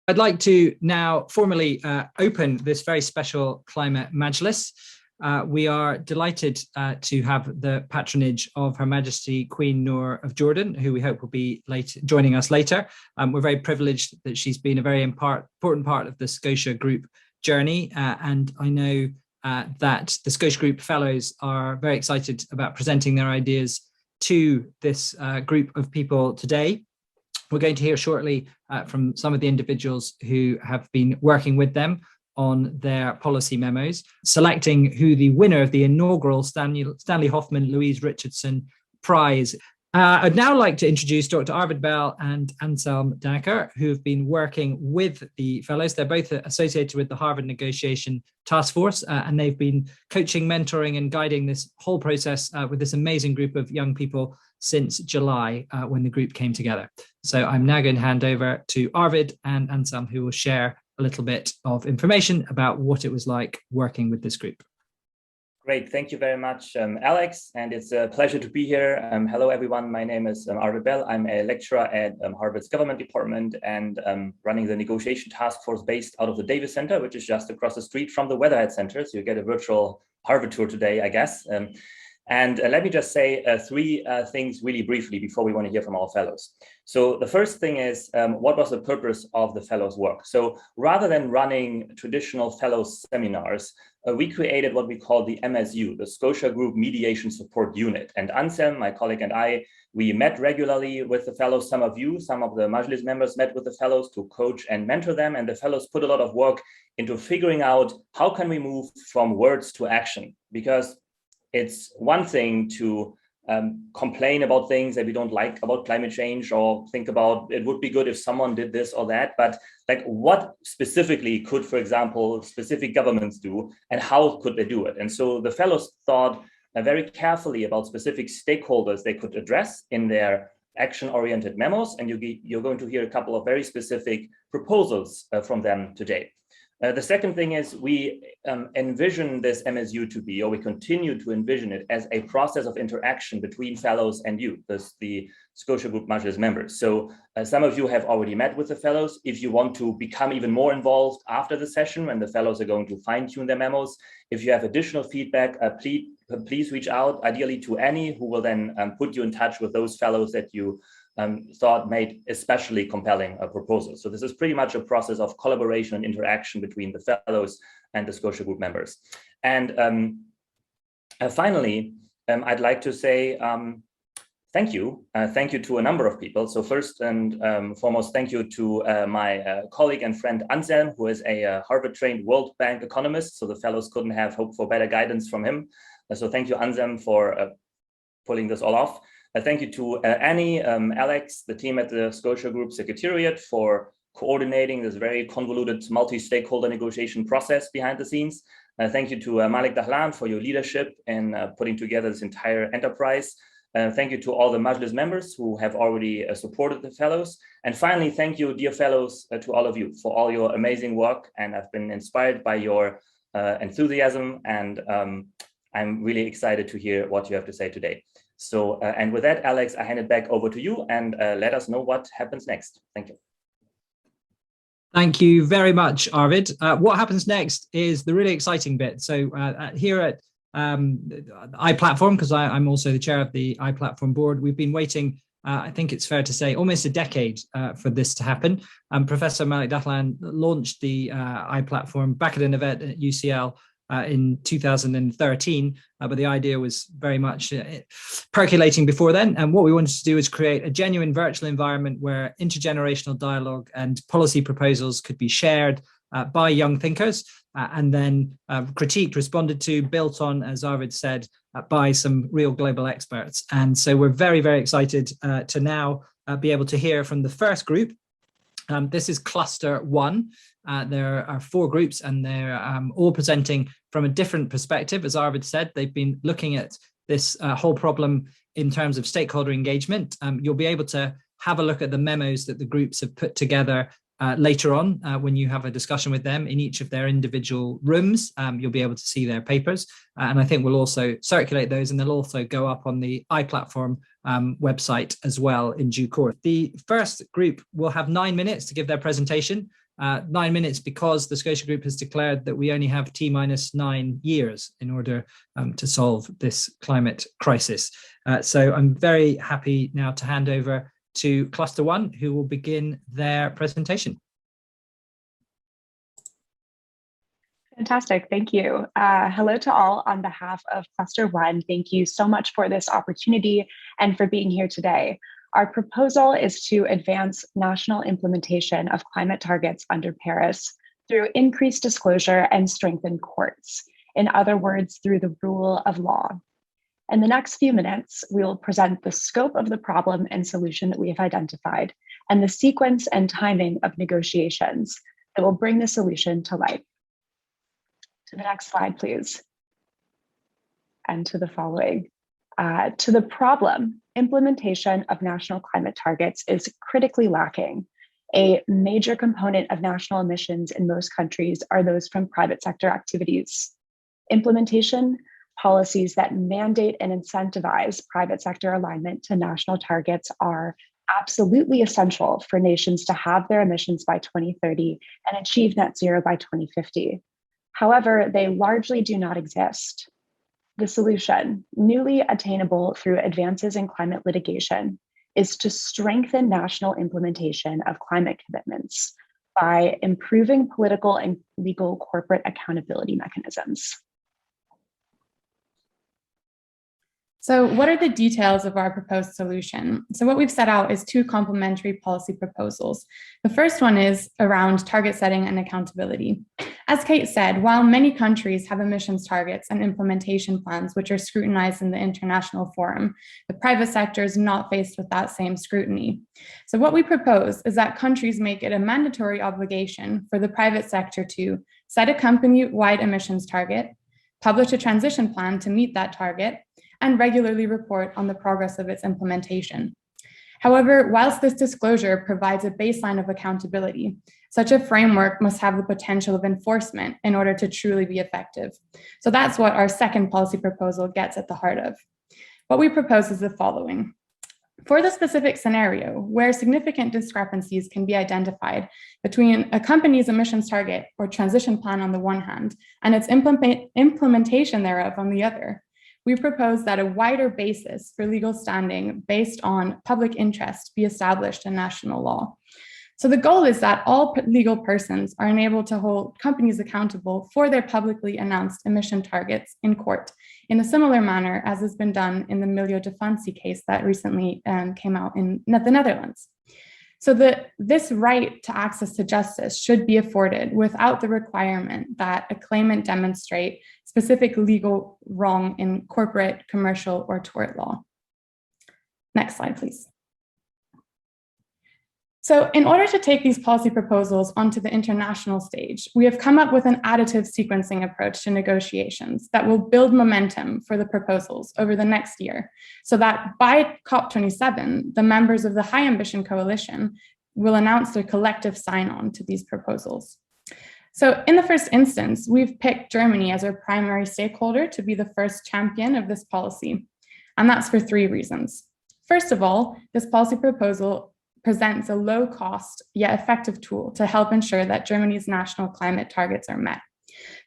I'd like to now formally open this very special Climate Majlis. We are delighted to have the patronage of Her Majesty Queen Noor of Jordan, who we hope will be joining us later. We're very privileged that she's been a very important part of the Scotia Group journey, and I know that the Scotia Group Fellows are very excited about presenting their ideas to this group of people today. We're going to hear shortly from some of the individuals who have been working with them on their policy memos, selecting who the winner of the inaugural Stanley Hoffman-Louise Richardson Prize. I'd now like to introduce Dr. Arvid and Anselm Dannecker, who have been working with the fellows. They're both associated with the Harvard Negotiation Task Force, and they've been coaching, mentoring, and guiding this whole process with this amazing group of young people since July, when the group came together. So I'm now going to hand over to Arvid and Anselm, who will share a little bit of information about what it was like working with this group. Great, thank you very much, Alex, and it's a pleasure to be here. Hello, everyone. My name is Arvid. I'm a lecturer at Harvard's Government Department and running the negotiation task force based out of the Davis Center, which is just across the street from the Weatherhead Center. So you get a virtual Harvard tour today, I guess. And let me just say three things really briefly before we want to hear from our fellows. So the first thing is, what was the purpose of the fellows' work? So rather than running traditional fellows seminars, we created what we call the MSU, the Scotia Group Mediation Support Unit. And Anselm, my colleague, and I, we met regularly with the fellows. Some of the Majlis members met with the fellows to coach and mentor them. And the fellows put a lot of work into figuring out how can we move from words to action? Because it's one thing to complain about things that we don't like about climate change, or think about it would be good if someone did this or that, but like what specifically could, for example, specific governments do, and how could they do it? And so the fellows thought very carefully about specific stakeholders they could address in their action-oriented memos, and you're going to hear a couple of very specific proposals from them today. The second thing is we envision this MSU to be, or we continue to envision it as a process of interaction between fellows and you, the Scotia Group Majlis members. So some of you have already met with the fellows. If you want to become even more involved after the session, when the fellows are going to fine-tune their memos, if you have additional feedback, please reach out, ideally to Annie, who will then put you in touch with those fellows that you thought made especially compelling proposals. So this is pretty much a process of collaboration and interaction between the fellows and the Scotia Group members. And finally, I'd like to say thank you. Thank you to a number of people. So first and foremost, thank you to my colleague and friend Anselm, who is a Harvard-trained World Bank economist. So the fellows couldn't have hoped for better guidance from him. So thank you, Anselm, for pulling this all off. Thank you to Annie, Alex, the team at the Scotia Group Secretariat for coordinating this very convoluted multi-stakeholder negotiation process behind the scenes. Thank you to Malik Dahlan for your leadership in putting together this entire enterprise. Thank you to all the Majlis members who have already supported the fellows. And finally, thank you, dear fellows, to all of you for all your amazing work. And I've been inspired by your enthusiasm, and I'm really excited to hear what you have to say today. So, and with that, Alex, I hand it back over to you, and let us know what happens next. Thank you. Thank you very much, Arvid. What happens next is the really exciting bit. So here at iPlatform, because I'm also the chair of the iPlatform board, we've been waiting, I think it's fair to say, almost a decade for this to happen. Professor Malik Dahlan launched the iPlatform back at an event at UCL in 2013, but the idea was very much percolating before then. And what we wanted to do is create a genuine virtual environment where intergenerational dialogue and policy proposals could be shared by young thinkers and then critiqued, responded to, built on, as Arvid said, by some real global experts. And so we're very, very excited to now be able to hear from the first group. This is cluster 1. There are 4 groups, and they're all presenting from a different perspective. As Arvid said, they've been looking at this whole problem in terms of stakeholder engagement. You'll be able to have a look at the memos that the groups have put together later on when you have a discussion with them in each of their individual rooms. You'll be able to see their papers, and I think we'll also circulate those, and they'll also go up on the iPlatform website as well in due course. The first group will have 9 minutes to give their presentation. 9 minutes because the Scotia Group has declared that we only have T-9 years in order to solve this climate crisis. So I'm very happy now to hand over to Cluster 1, who will begin their presentation. Fantastic, thank you. Hello to all on behalf of Cluster 1. Thank you so much for this opportunity and for being here today. Our proposal is to advance national implementation of climate targets under Paris through increased disclosure and strengthened courts. In other words, through the rule of law. In the next few minutes, we will present the scope of the problem and solution that we have identified, and the sequence and timing of negotiations that will bring the solution to life. To the next slide, please. And to the following. To the problem, implementation of national climate targets is critically lacking. A major component of national emissions in most countries are those from private sector activities. Implementation, policies that mandate and incentivize private sector alignment to national targets are absolutely essential for nations to have their emissions by 2030 and achieve net zero by 2050. However, they largely do not exist. The solution, newly attainable through advances in climate litigation, is to strengthen national implementation of climate commitments by improving political and legal corporate accountability mechanisms. So what are the details of our proposed solution? So what we've set out is two complementary policy proposals. The first one is around target setting and accountability. As Kate said, while many countries have emissions targets and implementation plans which are scrutinized in the international forum, the private sector is not faced with that same scrutiny. So what we propose is that countries make it a mandatory obligation for the private sector to set a company-wide emissions target, publish a transition plan to meet that target, and regularly report on the progress of its implementation. However, whilst this disclosure provides a baseline of accountability, such a framework must have the potential of enforcement in order to truly be effective. So that's what our second policy proposal gets at the heart of. What we propose is the following. For the specific scenario where significant discrepancies can be identified between a company's emissions target or transition plan on the one hand and its implementation thereof on the other, we propose that a wider basis for legal standing based on public interest be established in national law. So the goal is that all legal persons are enabled to hold companies accountable for their publicly announced emission targets in court in a similar manner as has been done in the Milieu de Fancy case that recently came out in the Netherlands. So this right to access to justice should be afforded without the requirement that a claimant demonstrate specific legal wrong in corporate, commercial, or tort law. Next slide, please. So in order to take these policy proposals onto the international stage, we have come up with an additive sequencing approach to negotiations that will build momentum for the proposals over the next year, so that by COP27, the members of the High Ambition Coalition will announce their collective sign-on to these proposals. So in the first instance, we've picked Germany as our primary stakeholder to be the first champion of this policy, and that's for three reasons. First of all, this policy proposal presents a low-cost yet effective tool to help ensure that Germany's national climate targets are met.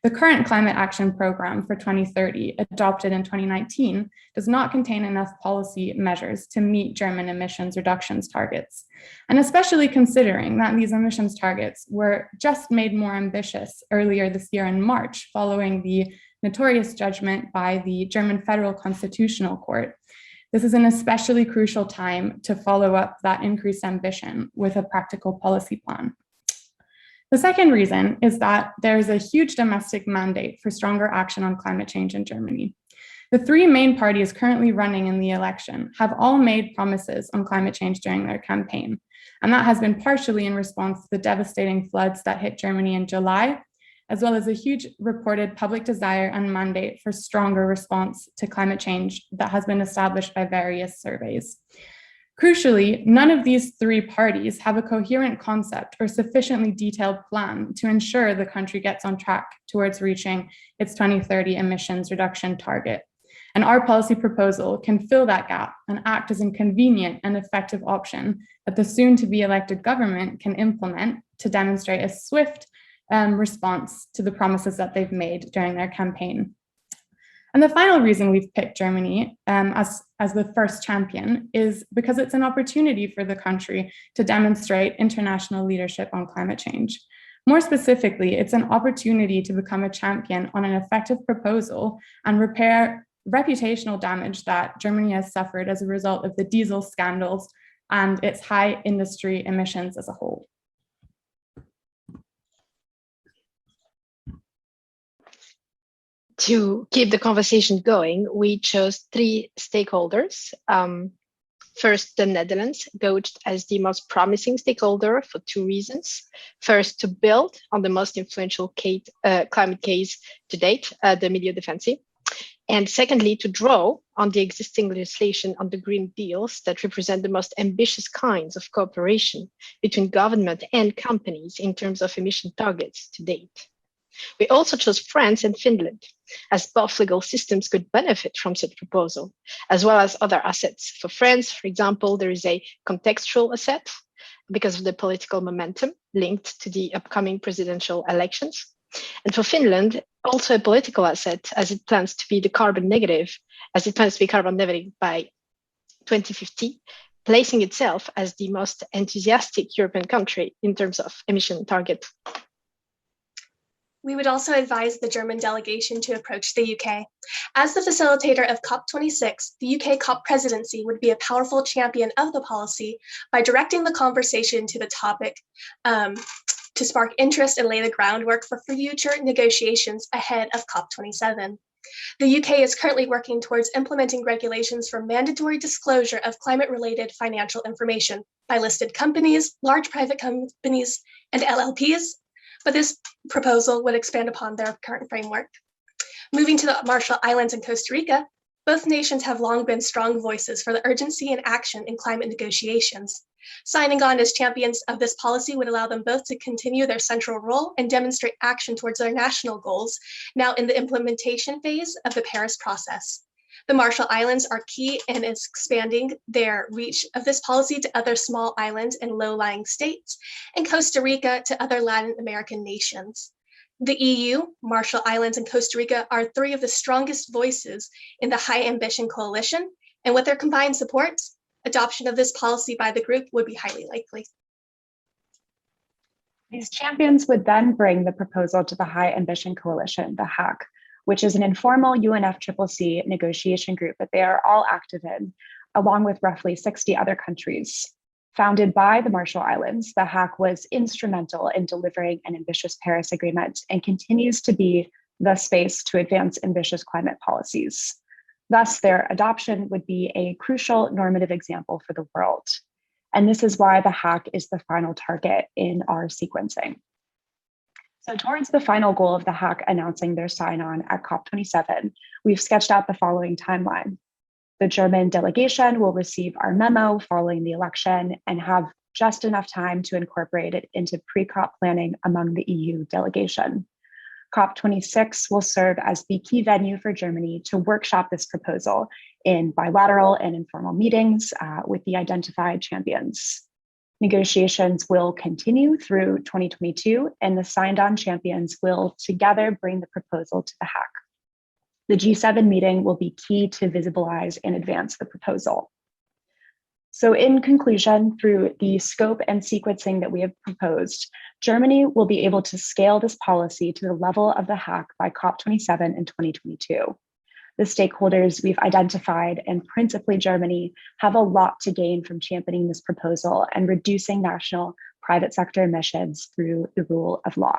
The current Climate Action Program for 2030, adopted in 2019, does not contain enough policy measures to meet German emissions reductions targets. And especially considering that these emissions targets were just made more ambitious earlier this year in March, following the notorious judgment by the German Federal Constitutional Court. This is an especially crucial time to follow up that increased ambition with a practical policy plan. The second reason is that there's a huge domestic mandate for stronger action on climate change in Germany. The three main parties currently running in the election have all made promises on climate change during their campaign, and that has been partially in response to the devastating floods that hit Germany in July, as well as a huge reported public desire and mandate for stronger response to climate change that has been established by various surveys. Crucially, none of these three parties have a coherent concept or sufficiently detailed plan to ensure the country gets on track towards reaching its 2030 emissions reduction target. And our policy proposal can fill that gap and act as a convenient and effective option that the soon-to-be elected government can implement to demonstrate a swift response to the promises that they've made during their campaign. And the final reason we've picked Germany as the first champion is because it's an opportunity for the country to demonstrate international leadership on climate change. More specifically, it's an opportunity to become a champion on an effective proposal and repair reputational damage that Germany has suffered as a result of the diesel scandals and its high industry emissions as a whole. To keep the conversation going, we chose 3 stakeholders. First, the Netherlands, voted as the most promising stakeholder for 2 reasons. First, to build on the most influential climate case to date, the Milieudefensie. And secondly, to draw on the existing legislation on the Green Deals that represent the most ambitious kinds of cooperation between government and companies in terms of emission targets to date. We also chose France and Finland, as both legal systems could benefit from such proposal, as well as other assets. For France, for example, there is a contextual asset because of the political momentum linked to the upcoming presidential elections. And for Finland, also a political asset, as it plans to be carbon negative by 2050, placing itself as the most enthusiastic European country in terms of emission target. We would also advise the German delegation to approach the UK. As the facilitator of COP26, the UK COP presidency would be a powerful champion of the policy by directing the conversation to the topic to spark interest and lay the groundwork for future negotiations ahead of COP27. The UK is currently working towards implementing regulations for mandatory disclosure of climate-related financial information by listed companies, large private companies, and LLPs, but this proposal would expand upon their current framework. Moving to the Marshall Islands and Costa Rica, both nations have long been strong voices for the urgency and action in climate negotiations. Signing on as champions of this policy would allow them both to continue their central role and demonstrate action towards their national goals, now in the implementation phase of the Paris process. The Marshall Islands are key in expanding their reach of this policy to other small islands and low-lying states, and Costa Rica to other Latin American nations. The EU, Marshall Islands, and Costa Rica are 3 of the strongest voices in the High Ambition Coalition, and with their combined support, adoption of this policy by the group would be highly likely. These champions would then bring the proposal to the High Ambition Coalition, the HAC, which is an informal UNFCCC negotiation group that they are all active in, along with roughly 60 other countries. Founded by the Marshall Islands, the HAC was instrumental in delivering an ambitious Paris Agreement and continues to be the space to advance ambitious climate policies. Thus, their adoption would be a crucial normative example for the world. And this is why the HAC is the final target in our sequencing. So towards the final goal of the HAC announcing their sign-on at COP27, we've sketched out the following timeline. The German delegation will receive our memo following the election and have just enough time to incorporate it into pre-COP planning among the EU delegation. COP26 will serve as the key venue for Germany to workshop this proposal in bilateral and informal meetings with the identified champions. Negotiations will continue through 2022, and the signed-on champions will together bring the proposal to the HAC. The G7 meeting will be key to visibilize and advance the proposal. So in conclusion, through the scope and sequencing that we have proposed, Germany will be able to scale this policy to the level of the HAC by COP27 in 2022. The stakeholders we've identified, and principally Germany, have a lot to gain from championing this proposal and reducing national private sector emissions through the rule of law.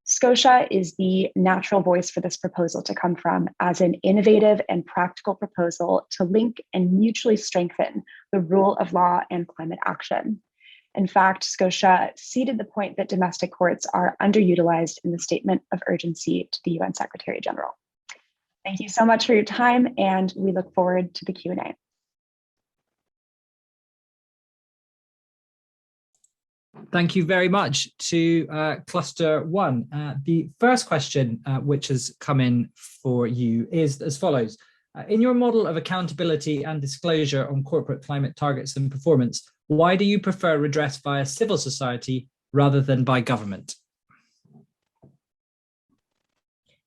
Scotia is the natural voice for this proposal to come from as an innovative and practical proposal to link and mutually strengthen the rule of law and climate action. In fact, Scotia ceded the point that domestic courts are underutilized in the statement of urgency to the UN Secretary General. Thank you so much for your time, and we look forward to the Q&A. Thank you very much to Cluster 1. The first question which has come in for you is as follows. In your model of accountability and disclosure on corporate climate targets and performance, why do you prefer redress via civil society rather than by government?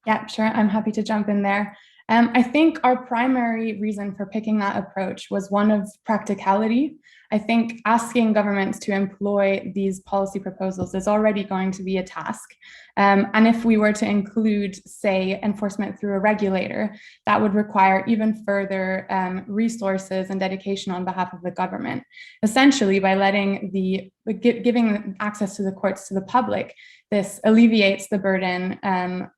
Yeah, sure. I'm happy to jump in there. I think our primary reason for picking that approach was one of practicality. I think asking governments to employ these policy proposals is already going to be a task. And if we were to include, say, enforcement through a regulator, that would require even further resources and dedication on behalf of the government. Essentially, by giving access to the courts to the public, this alleviates the burden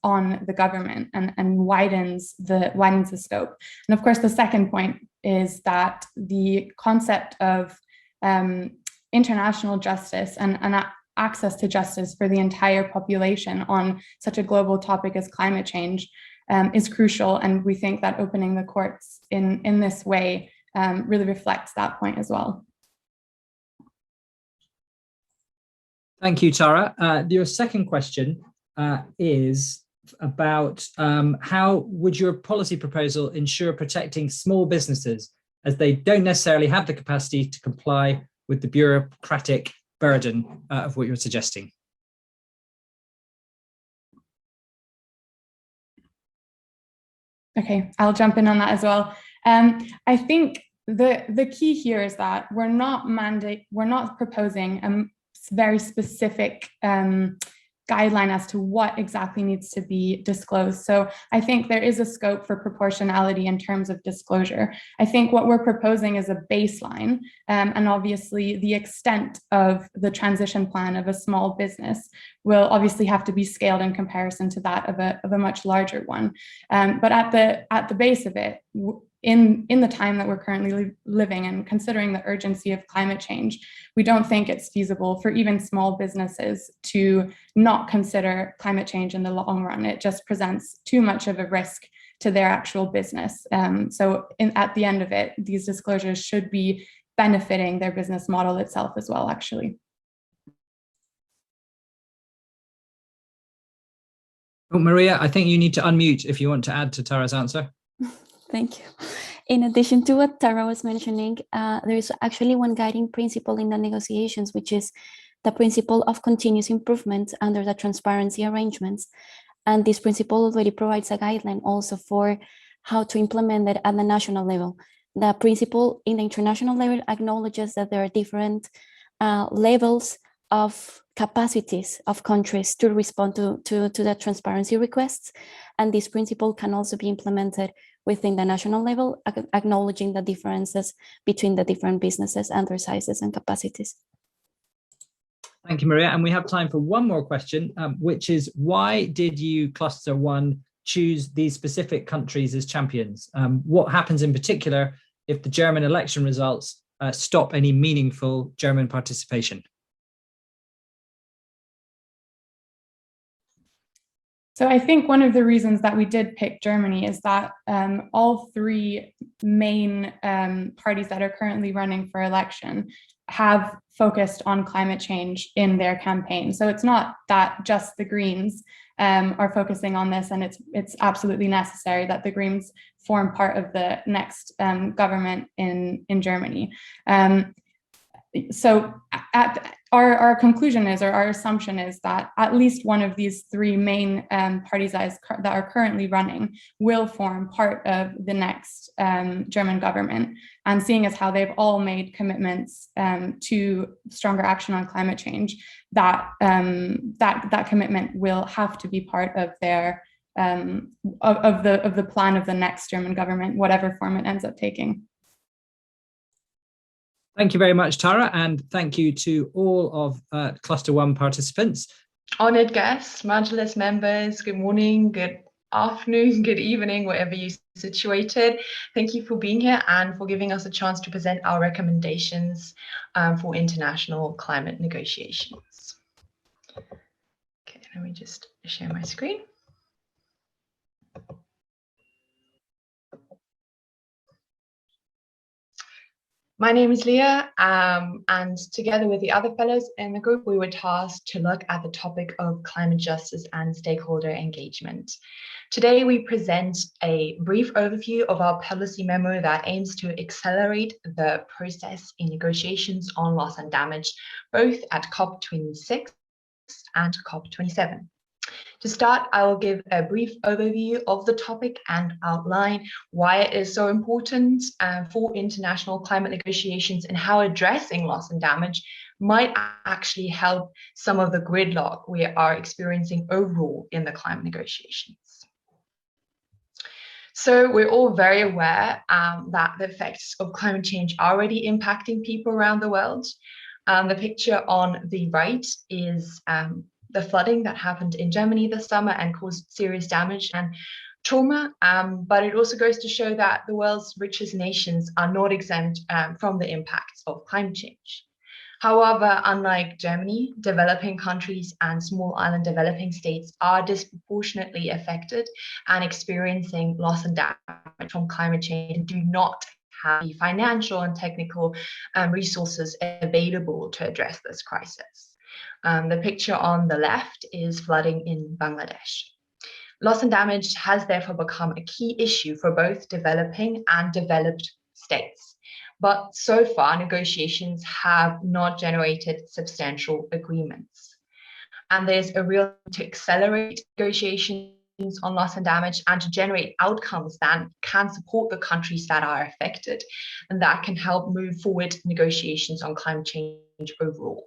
on the government and widens the scope. And of course, the second point is that the concept of international justice and access to justice for the entire population on such a global topic as climate change is crucial. And we think that opening the courts in this way really reflects that point as well. Thank you, Tara. Your second question is about how would your policy proposal ensure protecting small businesses as they don't necessarily have the capacity to comply with the bureaucratic burden of what you're suggesting? Okay, I'll jump in on that as well. I think the key here is that we're not proposing a very specific guideline as to what exactly needs to be disclosed. So I think there is a scope for proportionality in terms of disclosure. I think what we're proposing is a baseline, and obviously the extent of the transition plan of a small business will obviously have to be scaled in comparison to that of a much larger one. But at the base of it, in the time that we're currently living and considering the urgency of climate change, we don't think it's feasible for even small businesses to not consider climate change in the long run. It just presents too much of a risk to their actual business. So at the end of it, these disclosures should be benefiting their business model itself as well, actually. Oh, Maria, I think you need to unmute if you want to add to Tara's answer. Thank you. In addition to what Tara was mentioning, there is actually one guiding principle in the negotiations, which is the principle of continuous improvement under the transparency arrangements. And this principle already provides a guideline also for how to implement it at the national level. The principle in the international level acknowledges that there are different levels of capacities of countries to respond to the transparency requests. And this principle can also be implemented within the national level, acknowledging the differences between the different businesses and their sizes and capacities. Thank you, Maria. And we have time for one more question, which is, why did you, Cluster 1, choose these specific countries as champions? What happens in particular if the German election results stop any meaningful German participation? So I think one of the reasons that we did pick Germany is that all three main parties that are currently running for election have focused on climate change in their campaign. So it's not that just the Greens are focusing on this, and it's absolutely necessary that the Greens form part of the next government in Germany. So our conclusion is, or our assumption is, that at least one of these three main parties that are currently running will form part of the next German government. And seeing as how they've all made commitments to stronger action on climate change, that commitment will have to be part of their of the plan of the next German government, whatever form it ends up taking. Thank you very much, Tara, and thank you to all of Cluster 1 participants. Honoured guests, Majlis members, good morning, good afternoon, good evening, wherever you're situated. Thank you for being here and for giving us a chance to present our recommendations for international climate negotiations. Okay, let me just share my screen. My name is Leah, and together with the other fellows in the group, we were tasked to look at the topic of climate justice and stakeholder engagement. Today, we present a brief overview of our policy memo that aims to accelerate the process in negotiations on loss and damage, both at COP26 and COP27. To start, I will give a brief overview of the topic and outline why it is so important for international climate negotiations and how addressing loss and damage might actually help some of the gridlock we are experiencing overall in the climate negotiations. So we're all very aware that the effects of climate change are already impacting people around the world. The picture on the right is the flooding that happened in Germany this summer and caused serious damage and trauma, but it also goes to show that the world's richest nations are not exempt from the impacts of climate change. However, unlike Germany, developing countries and small island developing states are disproportionately affected and experiencing loss and damage from climate change and do not have the financial and technical resources available to address this crisis. The picture on the left is flooding in Bangladesh. Loss and damage has therefore become a key issue for both developing and developed states. But so far, negotiations have not generated substantial agreements. And there's a real need to accelerate negotiations on loss and damage and to generate outcomes that can support the countries that are affected and that can help move forward negotiations on climate change overall.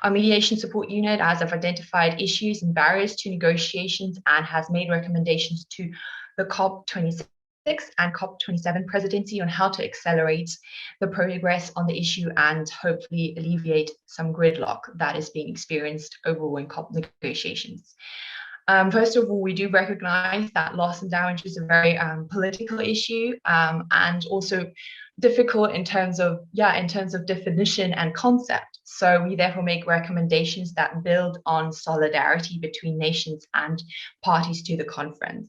Our mediation support unit has identified issues and barriers to negotiations and has made recommendations to the COP26 and COP27 presidency on how to accelerate the progress on the issue and hopefully alleviate some gridlock that is being experienced overall in COP negotiations. First of all, we do recognize that loss and damage is a very political issue and also difficult in terms of definition and concept. So we therefore make recommendations that build on solidarity between nations and parties to the conference.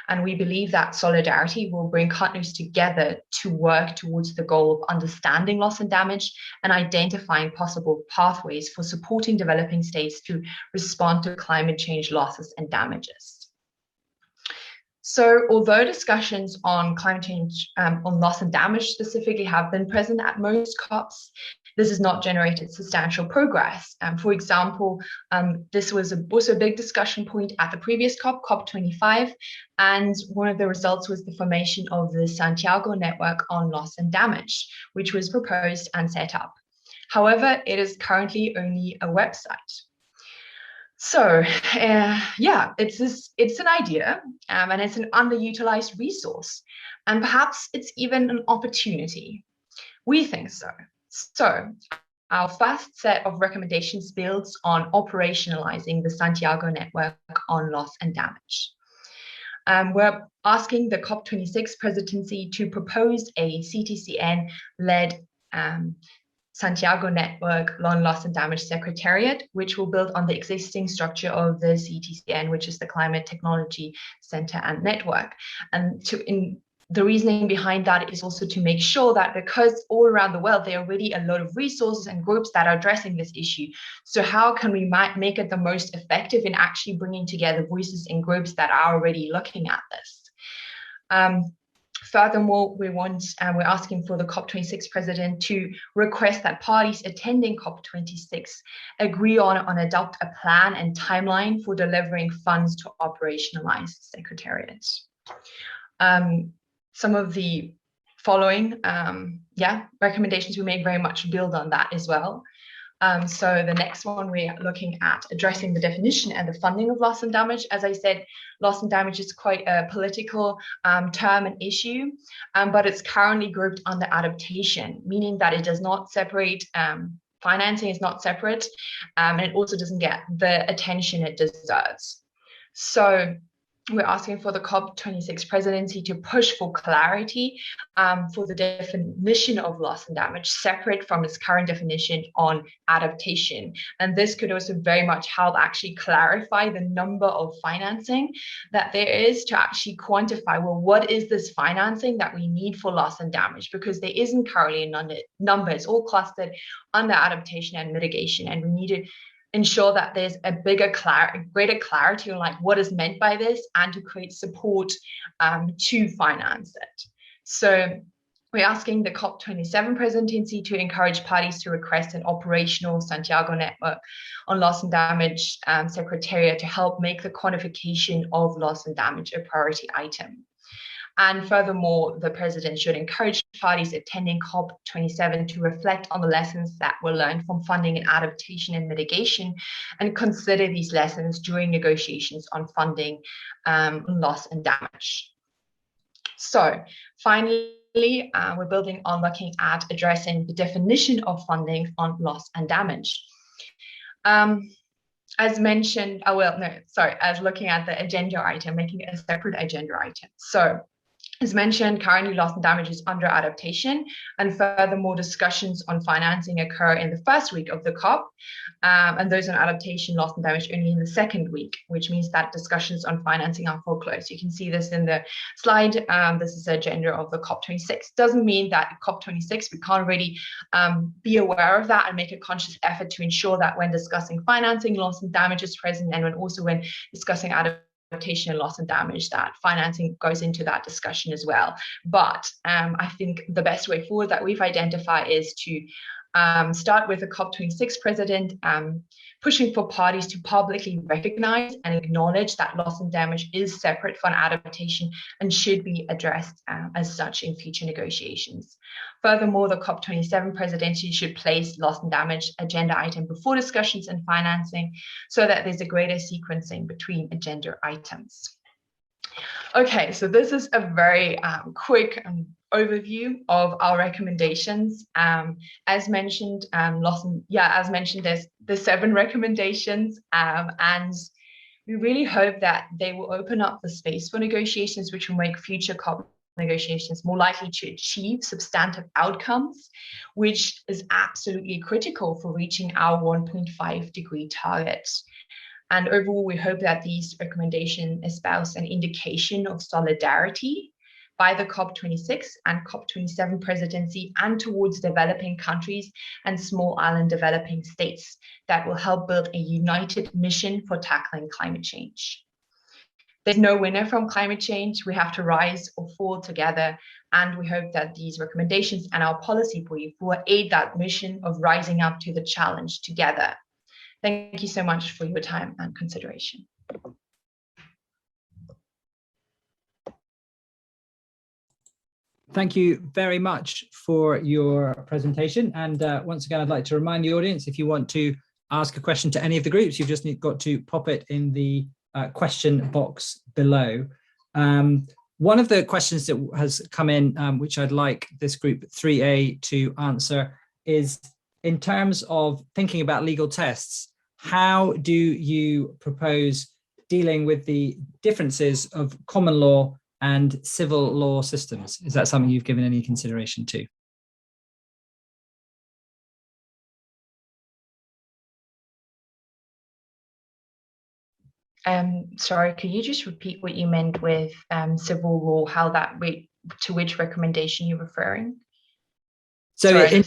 And we believe that solidarity will bring countries together to work towards the goal of understanding loss and damage and identifying possible pathways for supporting developing states to respond to climate change losses and damages. So although discussions on climate change, on loss and damage specifically have been present at most COPs, this has not generated substantial progress. For example, this was also a big discussion point at the previous COP, COP25, and one of the results was the formation of the Santiago Network on Loss and Damage, which was proposed and set up. However, it is currently only a website. So it's an idea and it's an underutilized resource, and perhaps it's even an opportunity. We think so. So our first set of recommendations builds on operationalizing the Santiago Network on Loss and Damage. We're asking the COP26 presidency to propose a CTCN-led Santiago Network on Loss and Damage Secretariat, which will build on the existing structure of the CTCN, which is the Climate Technology Center and Network. And the reasoning behind that is also to make sure that because all around the world, there are already a lot of resources and groups that are addressing this issue. So how can we make it the most effective in actually bringing together voices and groups that are already looking at this? Furthermore, we're asking for the COP26 president to request that parties attending COP26 agree on adopt a plan and timeline for delivering funds to operationalize the Secretariat. Some of the following recommendations we make very much build on that as well. So the next one, we're looking at addressing the definition and the funding of loss and damage. As I said, loss and damage is quite a political term and issue, but it's currently grouped under adaptation, meaning that it does not separate, financing is not separate, and it also doesn't get the attention it deserves. So we're asking for the COP26 presidency to push for clarity for the definition of loss and damage, separate from its current definition on adaptation. And this could also very much help actually clarify the number of financing that there is to actually quantify, well, what is this financing that we need for loss and damage? Because there isn't currently a number. It's all clustered under adaptation and mitigation, and we need to ensure that there's a greater clarity on like what is meant by this, and to create support to finance it. So we're asking the COP27 presidency to encourage parties to request an operational Santiago network on loss and damage secretariat to help make the quantification of loss and damage a priority item. And furthermore, the president should encourage parties attending COP27 to reflect on the lessons that were learned from funding and adaptation and mitigation, and consider these lessons during negotiations on funding loss and damage. So finally, we're building on looking at addressing the definition of funding on loss and damage. As mentioned, as looking at the agenda item, making it a separate agenda item. So, as mentioned, currently loss and damage is under adaptation, and furthermore, discussions on financing occur in the first week of the COP, and those on adaptation, loss and damage only in the second week, which means that discussions on financing are foreclosed. You can see this in the slide. This is the agenda of the COP26. Doesn't mean that at COP26 we can't really be aware of that and make a conscious effort to ensure that when discussing financing, loss and damage is present, and when discussing adaptation and loss and damage, that financing goes into that discussion as well. But I think the best way forward that we've identified is to start with the COP26 president pushing for parties to publicly recognize and acknowledge that loss and damage is separate from adaptation and should be addressed as such in future negotiations. Furthermore, the COP27 presidency should place loss and damage agenda item before discussions and financing, so that there's a greater sequencing between agenda items. Okay, so this is a very quick overview of our recommendations. As mentioned, there's 7 recommendations, and we really hope that they will open up the space for negotiations, which will make future COP negotiations more likely to achieve substantive outcomes, which is absolutely critical for reaching our 1.5-degree target. And overall, we hope that these recommendations espouse an indication of solidarity by the COP26 and COP27 presidency and towards developing countries and small island developing states that will help build a united mission for tackling climate change. There's no winner from climate change. We have to rise or fall together. And we hope that these recommendations and our policy brief will aid that mission of rising up to the challenge together. Thank you so much for your time and consideration. Thank you very much for your presentation. And once again, I'd like to remind the audience, if you want to ask a question to any of the groups, you've just got to pop it in the question box below. One of the questions that has come in, which I'd like this group 3A to answer, is in terms of thinking about legal tests, how do you propose dealing with the differences of common law and civil law systems? Is that something you've given any consideration to? Sorry, could you just repeat what you meant with civil law? To which recommendation you're referring? So, sorry,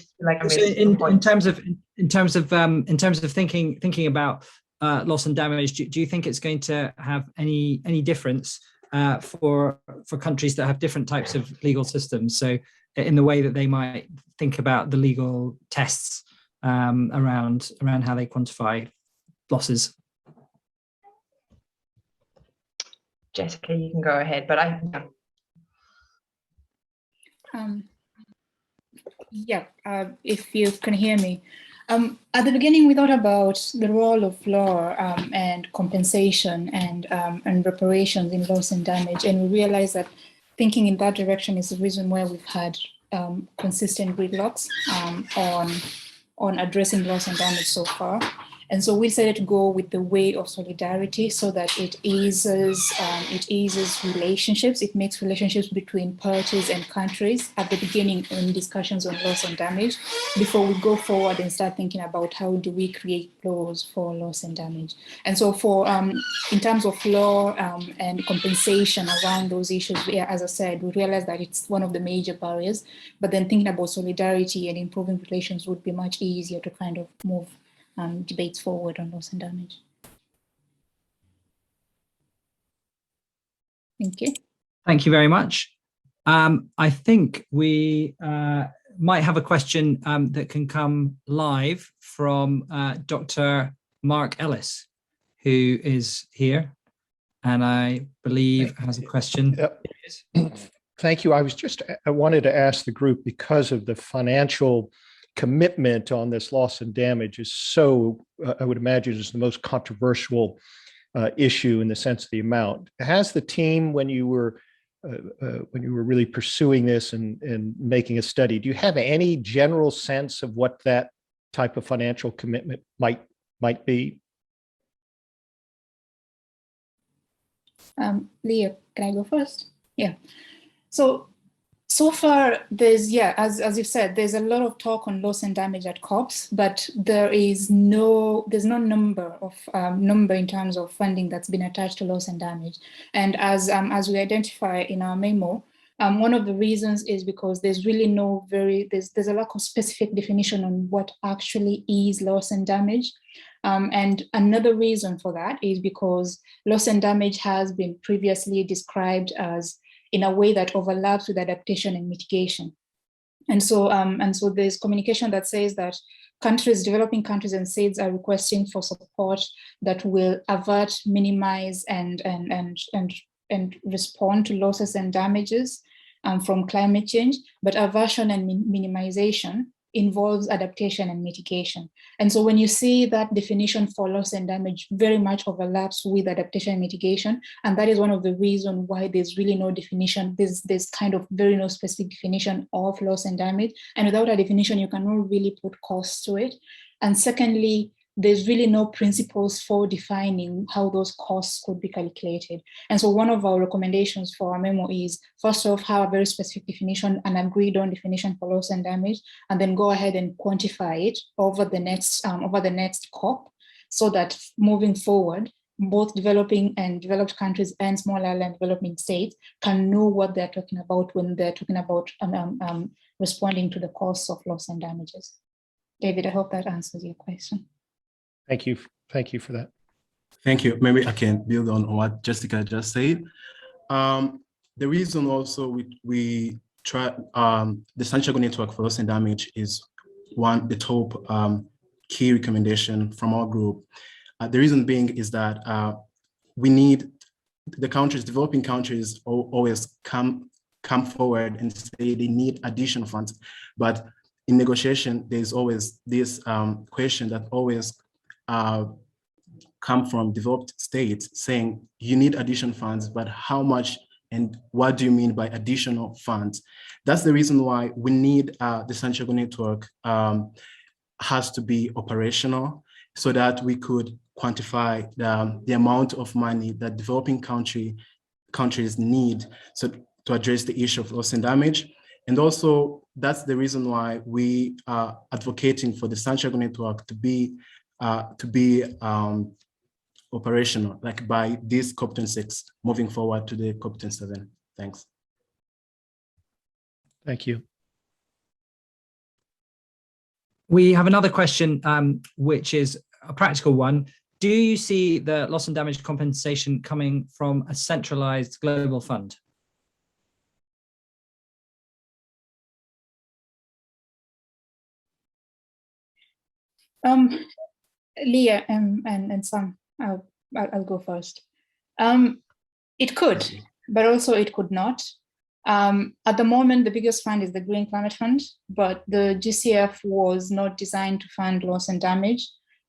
in terms of thinking about loss and damage, do you think it's going to have any difference for countries that have different types of legal systems? So, in the way that they might think about the legal tests around how they quantify losses. Jessica, you can go ahead, but if you can hear me. At the beginning, we thought about the role of law and compensation and reparations in loss and damage, and we realized that thinking in that direction is the reason why we've had consistent gridlocks on addressing loss and damage so far. And so we decided to go with the way of solidarity so that it eases relationships. It makes relationships between parties and countries at the beginning in discussions on loss and damage before we go forward and start thinking about how do we create laws for loss and damage. And so for in terms of law and compensation around those issues, as I said, we realized that it's one of the major barriers, but then thinking about solidarity and improving relations would be much easier to kind of move debates forward on loss and damage. Thank you. Thank you very much. I think we might have a question that can come live from Dr. Mark Ellis, who is here, and I believe has a question. Yep. Thank you. I wanted to ask the group, because of the financial commitment on this loss and damage is so, I would imagine, is the most controversial issue in the sense of the amount. Has the team, when you were really pursuing this and making a study, do you have any general sense of what that type of financial commitment might be? Leah, can I go first? Yeah. So far, there's, as you said, there's a lot of talk on loss and damage at COPs, but there's no number in terms of funding that's been attached to loss and damage. And as we identify in our memo, one of the reasons is because there's really there's a lack of specific definition on what actually is loss and damage. And another reason for that is because loss and damage has been previously described as in a way that overlaps with adaptation and mitigation. And so there's communication that says that developing countries and states are requesting for support that will avert, minimize, and respond to losses and damages from climate change, but aversion and minimization involves adaptation and mitigation. And so when you see that definition for loss and damage very much overlaps with adaptation and mitigation, and that is one of the reasons why there's really no definition, there's kind of very no specific definition of loss and damage. And without a definition, you cannot really put costs to it. And secondly, there's really no principles for defining how those costs could be calculated. And so one of our recommendations for our memo is, first off, have a very specific definition, an agreed on definition for loss and damage, and then go ahead and quantify it over the next COP, so that moving forward, both developing and developed countries and small island developing states can know what they're talking about when they're talking about responding to the costs of loss and damages. David, I hope that answers your question. Thank you. Thank you for that. Thank you. Maybe I can build on what Jessica just said. The reason also we try the Santiago Network for Loss and Damage is the top key recommendation from our group. The reason being is that we need the countries, developing countries, always come forward and say they need additional funds, but in negotiation, there's always this question that always come from developed states saying you need additional funds, but how much and what do you mean by additional funds? That's the reason why we need the Santiago Network has to be operational so that we could quantify the amount of money that developing countries need to address the issue of loss and damage. And also, that's the reason why we are advocating for the Santiago Network to be operational, like by this COP26, moving forward to the COP27. Thanks. Thank you. We have another question, which is a practical one. Do you see the loss and damage compensation coming from a centralized global fund? Leah and Sam, I'll go first. It could, but also it could not. At the moment, the biggest fund is the Green Climate Fund, but the GCF was not designed to fund loss and damage.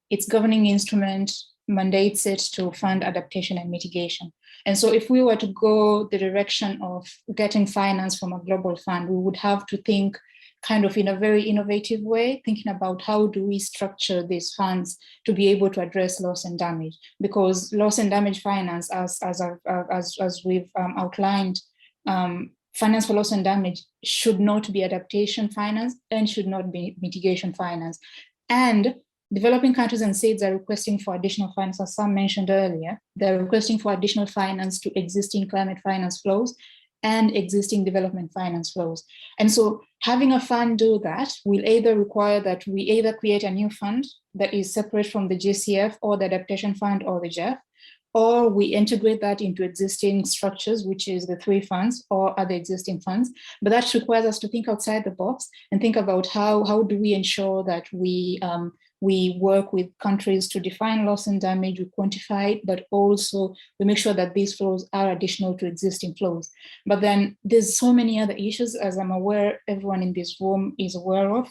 Its governing instrument mandates it to fund adaptation and mitigation. And so if we were to go the direction of getting finance from a global fund, we would have to think kind of in a very innovative way, thinking about how do we structure these funds to be able to address loss and damage, because loss and damage finance, as we've outlined, finance for loss and damage should not be adaptation finance and should not be mitigation finance. And developing countries and states are requesting for additional finance, as Sam mentioned earlier. They're requesting for additional finance to existing climate finance flows and existing development finance flows. And so having a fund do that will either require that we either create a new fund that is separate from the GCF or the adaptation fund or the GEF, or we integrate that into existing structures, which is the 3 funds or other existing funds. But that requires us to think outside the box and think about how do we ensure that we work with countries to define loss and damage, we quantify it, but also we make sure that these flows are additional to existing flows. But then there's so many other issues, as I'm aware everyone in this room is aware of.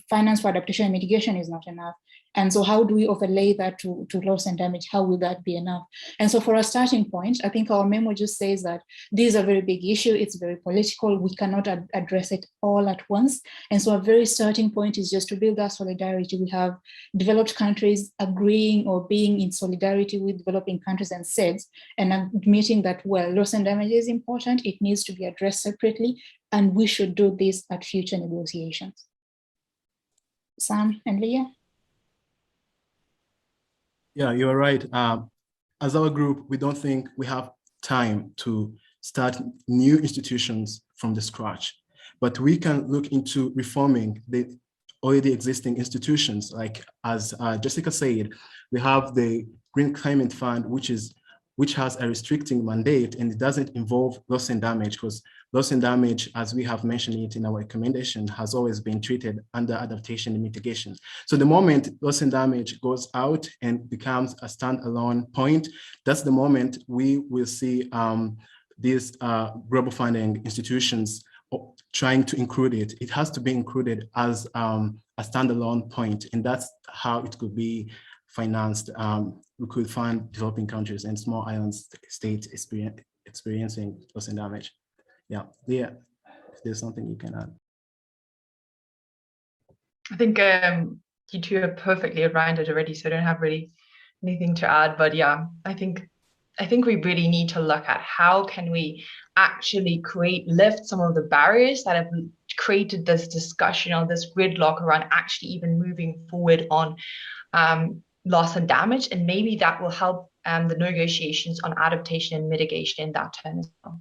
Finance for adaptation and mitigation is not enough. And so how do we overlay that to loss and damage? How will that be enough? And so for a starting point, I think our memo just says that this is a very big issue. It's very political. We cannot address it all at once. And so a very starting point is just to build that solidarity. We have developed countries agreeing or being in solidarity with developing countries and states and admitting that, well, loss and damage is important. It needs to be addressed separately. And we should do this at future negotiations. Sam and Leah? Yeah, you're right. As our group, we don't think we have time to start new institutions from the scratch, but we can look into reforming the already existing institutions. Like as Jessica said, we have the Green Climate Fund, which has a restricting mandate, and it doesn't involve loss and damage, because loss and damage, as we have mentioned it in our recommendation, has always been treated under adaptation and mitigation. So the moment loss and damage goes out and becomes a standalone point, that's the moment we will see these global funding institutions trying to include it. It has to be included as a standalone point, and that's how it could be financed. We could fund developing countries and small island states experiencing loss and damage. Yeah, Leah, if there's something you can add. I think you two are perfectly aligned already, so I don't have really anything to add. But yeah, I think we really need to look at how can we actually lift some of the barriers that have created this discussion or this gridlock around actually even moving forward on loss and damage, and maybe that will help the negotiations on adaptation and mitigation in that term as well.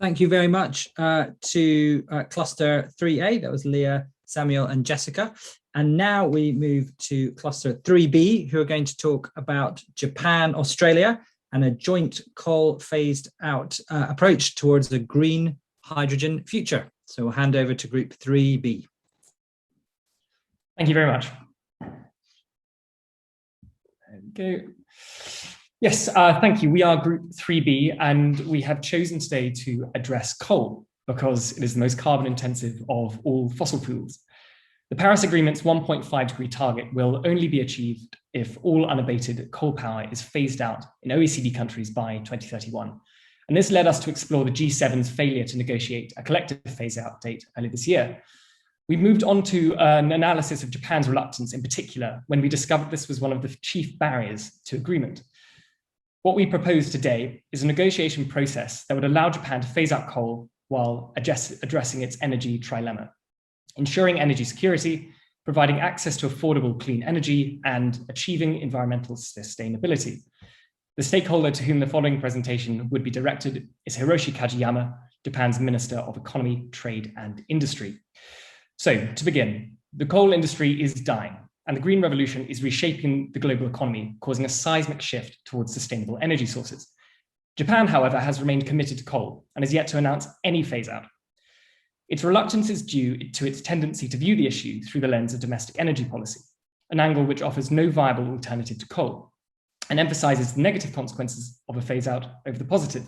Thank you very much to Cluster 3A. That was Leah, Samuel, and Jessica. And now we move to Cluster 3B, who are going to talk about Japan, Australia, and a joint coal phased out approach towards a green hydrogen future. So we'll hand over to Group 3B. Thank you very much. There we go. Yes, thank you. We are Group 3B, and we have chosen today to address coal because it is the most carbon intensive of all fossil fuels. The Paris Agreement's 1.5-degree target will only be achieved if all unabated coal power is phased out in OECD countries by 2031. And this led us to explore the G7's failure to negotiate a collective phase-out date earlier this year. We moved on to an analysis of Japan's reluctance in particular when we discovered this was one of the chief barriers to agreement. What we propose today is a negotiation process that would allow Japan to phase out coal while addressing its energy trilemma, ensuring energy security, providing access to affordable clean energy, and achieving environmental sustainability. The stakeholder to whom the following presentation would be directed is Hiroshi Kajiyama, Japan's Minister of Economy, Trade and Industry. So to begin, the coal industry is dying, and the green revolution is reshaping the global economy, causing a seismic shift towards sustainable energy sources. Japan, however, has remained committed to coal and is yet to announce any phase out. Its reluctance is due to its tendency to view the issue through the lens of domestic energy policy, an angle which offers no viable alternative to coal and emphasizes the negative consequences of a phase out over the positive.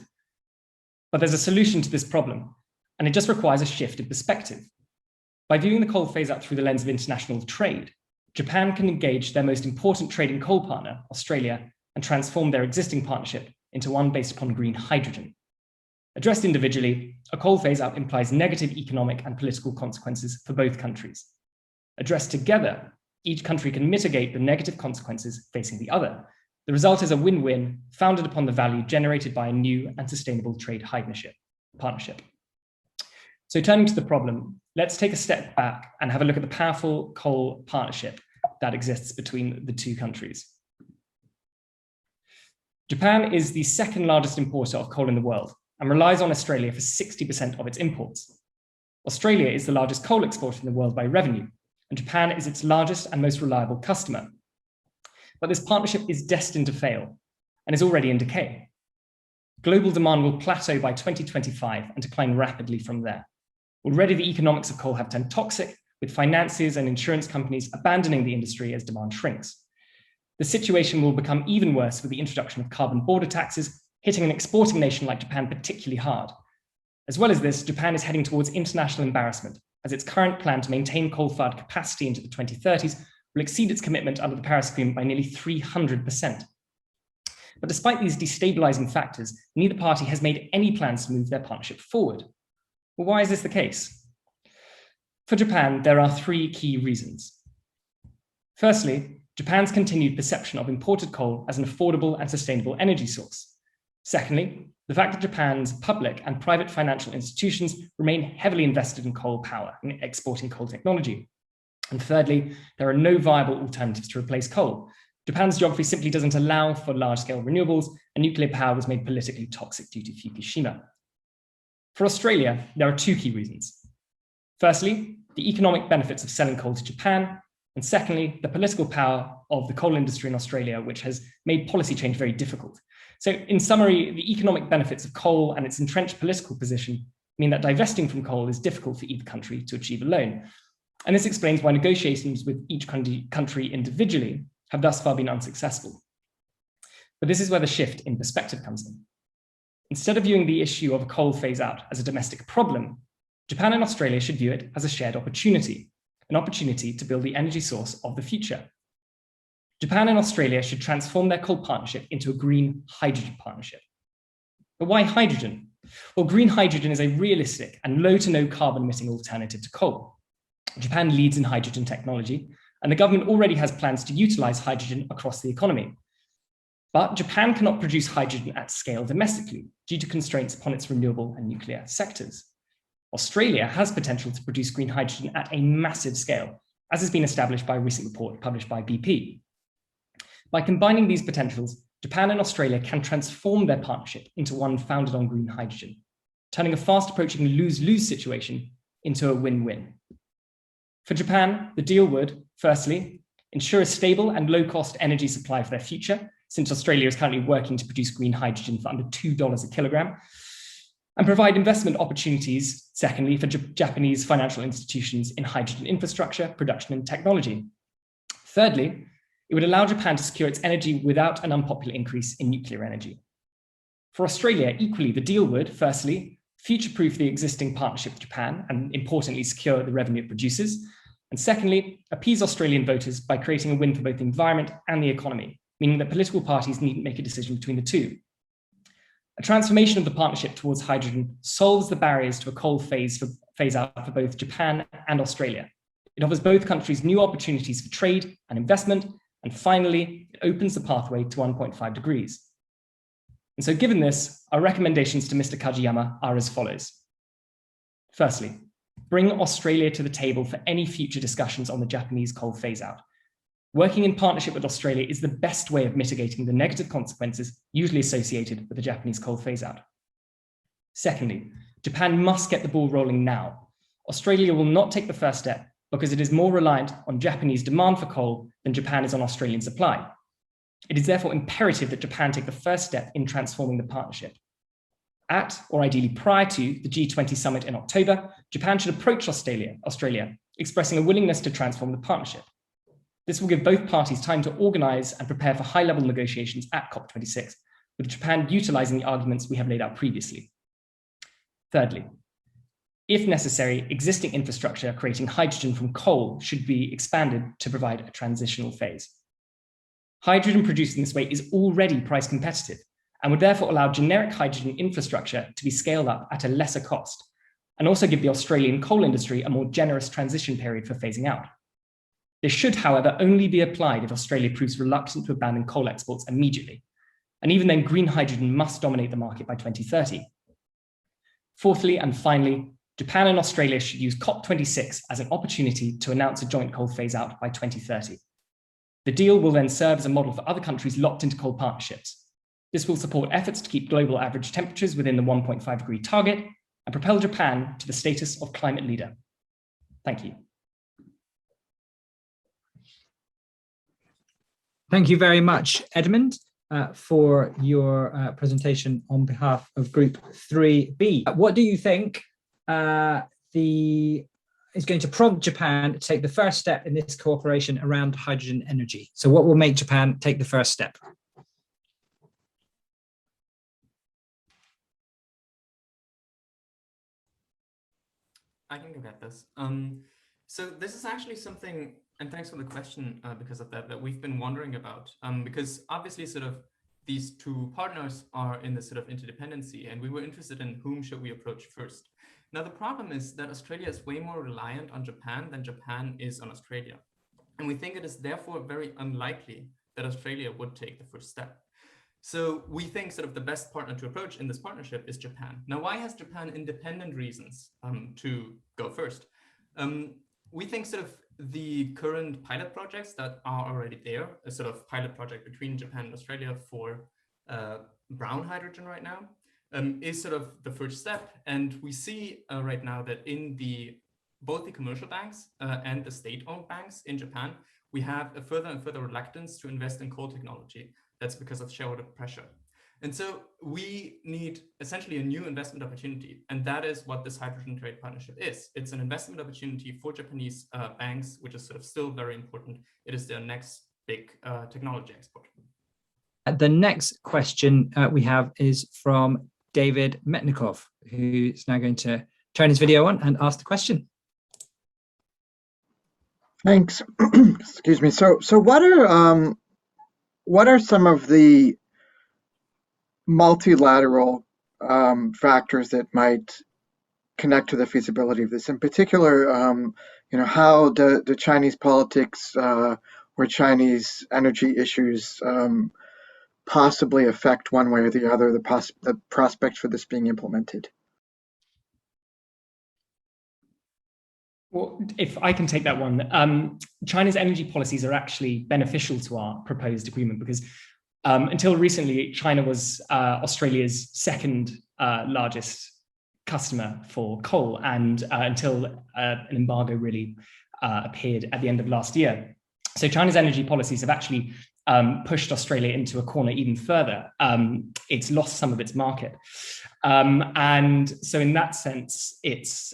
But there's a solution to this problem, and it just requires a shift in perspective. By viewing the coal phase out through the lens of international trade, Japan can engage their most important trading coal partner, Australia, and transform their existing partnership into one based upon green hydrogen. Addressed individually, a coal phase-out implies negative economic and political consequences for both countries. Addressed together, each country can mitigate the negative consequences facing the other. The result is a win-win founded upon the value generated by a new and sustainable trade partnership. So turning to the problem, let's take a step back and have a look at the powerful coal partnership that exists between the two countries. Japan is the second largest importer of coal in the world and relies on Australia for 60% of its imports. Australia is the largest coal exporter in the world by revenue, and Japan is its largest and most reliable customer. But this partnership is destined to fail and is already in decay. Global demand will plateau by 2025 and decline rapidly from there. Already the economics of coal have turned toxic, with financiers and insurance companies abandoning the industry as demand shrinks. The situation will become even worse with the introduction of carbon border taxes, hitting an exporting nation like Japan particularly hard. As well as this, Japan is heading towards international embarrassment, as its current plan to maintain coal-fired capacity into the 2030s will exceed its commitment under the Paris Agreement by nearly 300%. But despite these destabilizing factors, neither party has made any plans to move their partnership forward. Well, why is this the case? For Japan, there are three key reasons. Firstly, Japan's continued perception of imported coal as an affordable and sustainable energy source. Secondly, the fact that Japan's public and private financial institutions remain heavily invested in coal power and exporting coal technology. And thirdly, there are no viable alternatives to replace coal. Japan's geography simply doesn't allow for large-scale renewables, and nuclear power was made politically toxic due to Fukushima. For Australia, there are two key reasons. Firstly, the economic benefits of selling coal to Japan, and secondly, the political power of the coal industry in Australia, which has made policy change very difficult. So in summary, the economic benefits of coal and its entrenched political position mean that divesting from coal is difficult for either country to achieve alone. And this explains why negotiations with each country individually have thus far been unsuccessful. But this is where the shift in perspective comes in. Instead of viewing the issue of a coal phase-out as a domestic problem, Japan and Australia should view it as a shared opportunity, an opportunity to build the energy source of the future. Japan and Australia should transform their coal partnership into a green hydrogen partnership. But why hydrogen? Well, green hydrogen is a realistic and low to no carbon emitting alternative to coal. Japan leads in hydrogen technology, and the government already has plans to utilize hydrogen across the economy. But Japan cannot produce hydrogen at scale domestically due to constraints upon its renewable and nuclear sectors. Australia has potential to produce green hydrogen at a massive scale, as has been established by a recent report published by BP. By combining these potentials, Japan and Australia can transform their partnership into one founded on green hydrogen, turning a fast approaching lose-lose situation into a win-win. For Japan, the deal would, firstly, ensure a stable and low-cost energy supply for their future, since Australia is currently working to produce green hydrogen for under $2 a kilogram, and provide investment opportunities, secondly, for Japanese financial institutions in hydrogen infrastructure, production, and technology. Thirdly, it would allow Japan to secure its energy without an unpopular increase in nuclear energy. For Australia, equally, the deal would, firstly, future-proof the existing partnership with Japan and, importantly, secure the revenue it produces, and secondly, appease Australian voters by creating a win for both the environment and the economy, meaning that political parties needn't make a decision between the two. A transformation of the partnership towards hydrogen solves the barriers to a coal phase-out for both Japan and Australia. It offers both countries new opportunities for trade and investment, and finally, it opens the pathway to 1.5 degrees. And so given this, our recommendations to Mr. Kajiyama are as follows. Firstly, bring Australia to the table for any future discussions on the Japanese coal phase-out. Working in partnership with Australia is the best way of mitigating the negative consequences usually associated with the Japanese coal phase-out. Secondly, Japan must get the ball rolling now. Australia will not take the first step because it is more reliant on Japanese demand for coal than Japan is on Australian supply. It is therefore imperative that Japan take the first step in transforming the partnership. At, or ideally prior to, the G20 summit in October, Japan should approach Australia, expressing a willingness to transform the partnership. This will give both parties time to organize and prepare for high-level negotiations at COP26, with Japan utilizing the arguments we have laid out previously. Thirdly, if necessary, existing infrastructure creating hydrogen from coal should be expanded to provide a transitional phase. Hydrogen produced in this way is already price competitive, and would therefore allow generic hydrogen infrastructure to be scaled up at a lesser cost, and also give the Australian coal industry a more generous transition period for phasing out. This should, however, only be applied if Australia proves reluctant to abandon coal exports immediately. And even then, green hydrogen must dominate the market by 2030. Fourthly, and finally, Japan and Australia should use COP26 as an opportunity to announce a joint coal phase out by 2030. The deal will then serve as a model for other countries locked into coal partnerships. This will support efforts to keep global average temperatures within the 1.5 degree target and propel Japan to the status of climate leader. Thank you. Thank you very much, Edmund, for your presentation on behalf of Group 3B. What do you think is going to prompt Japan to take the first step in this cooperation around hydrogen energy? So what will make Japan take the first step? I can go get this. So this is actually something, and thanks for the question because of that we've been wondering about, because obviously sort of these two partners are in this sort of interdependency, and we were interested in whom should we approach first. Now, the problem is that Australia is way more reliant on Japan than Japan is on Australia. And we think it is therefore very unlikely that Australia would take the first step. So we think sort of the best partner to approach in this partnership is Japan. Now, why has Japan independent reasons to go first? We think sort of the current pilot projects that are already there, a sort of pilot project between Japan and Australia for brown hydrogen right now, is sort of the first step. And we see right now that in both the commercial banks and the state-owned banks in Japan, we have a further and further reluctance to invest in coal technology. That's because of shareholder pressure. And so we need essentially a new investment opportunity. And that is what this hydrogen trade partnership is. It's an investment opportunity for Japanese banks, which is sort of still very important. It is their next big technology export. The next question we have is from David Metnikov, who's now going to turn his video on and ask the question. Thanks. Excuse me. So what are some of the multilateral factors that might connect to the feasibility of this? In particular, how the Chinese politics or Chinese energy issues possibly affect one way or the other the prospects for this being implemented? Well, if I can take that one, China's energy policies are actually beneficial to our proposed agreement because until recently, China was Australia's second largest customer for coal, and until an embargo really appeared at the end of last year. So China's energy policies have actually pushed Australia into a corner even further. It's lost some of its market. And so in that sense, it's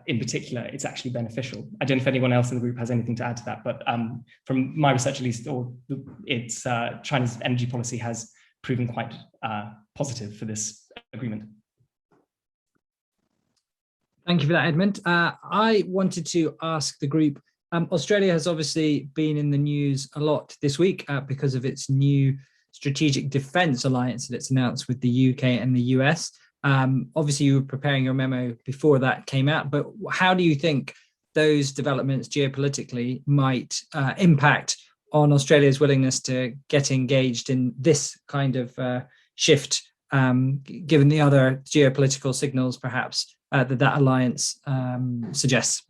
in particular, it's actually beneficial. I don't know if anyone else in the group has anything to add to that, but from my research at least, it's China's energy policy has proven quite positive for this agreement. Thank you for that, Edmund. I wanted to ask the group, Australia has obviously been in the news a lot this week because of its new strategic defence alliance that it's announced with the UK and the US. Obviously, you were preparing your memo before that came out, but how do you think those developments geopolitically might impact on Australia's willingness to get engaged in this kind of shift, given the other geopolitical signals perhaps that alliance suggests?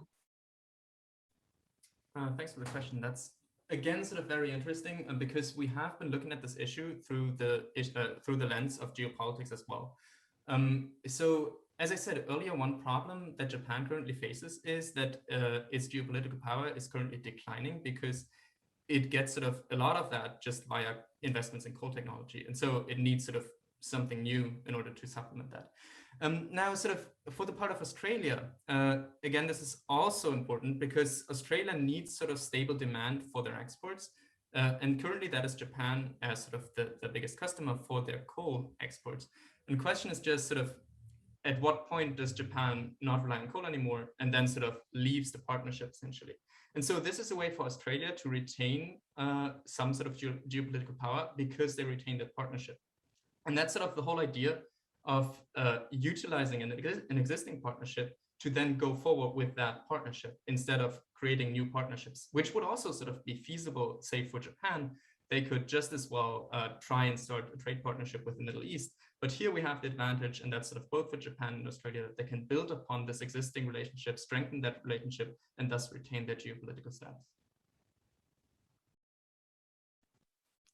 Thanks for the question. That's again sort of very interesting because we have been looking at this issue through the lens of geopolitics as well. So as I said earlier, one problem that Japan currently faces is that its geopolitical power is currently declining because it gets sort of a lot of that just via investments in coal technology. And so it needs sort of something new in order to supplement that. Now, sort of for the part of Australia, again, this is also important because Australia needs sort of stable demand for their exports. And currently that is Japan as sort of the biggest customer for their coal exports. And the question is just sort of at what point does Japan not rely on coal anymore and then sort of leaves the partnership essentially. And so this is a way for Australia to retain some sort of geopolitical power because they retain that partnership. And that's sort of the whole idea of utilizing an existing partnership to then go forward with that partnership instead of creating new partnerships, which would also sort of be feasible, say for Japan. They could just as well try and start a trade partnership with the Middle East. But here we have the advantage, and that's sort of both for Japan and Australia, that they can build upon this existing relationship, strengthen that relationship, and thus retain their geopolitical status.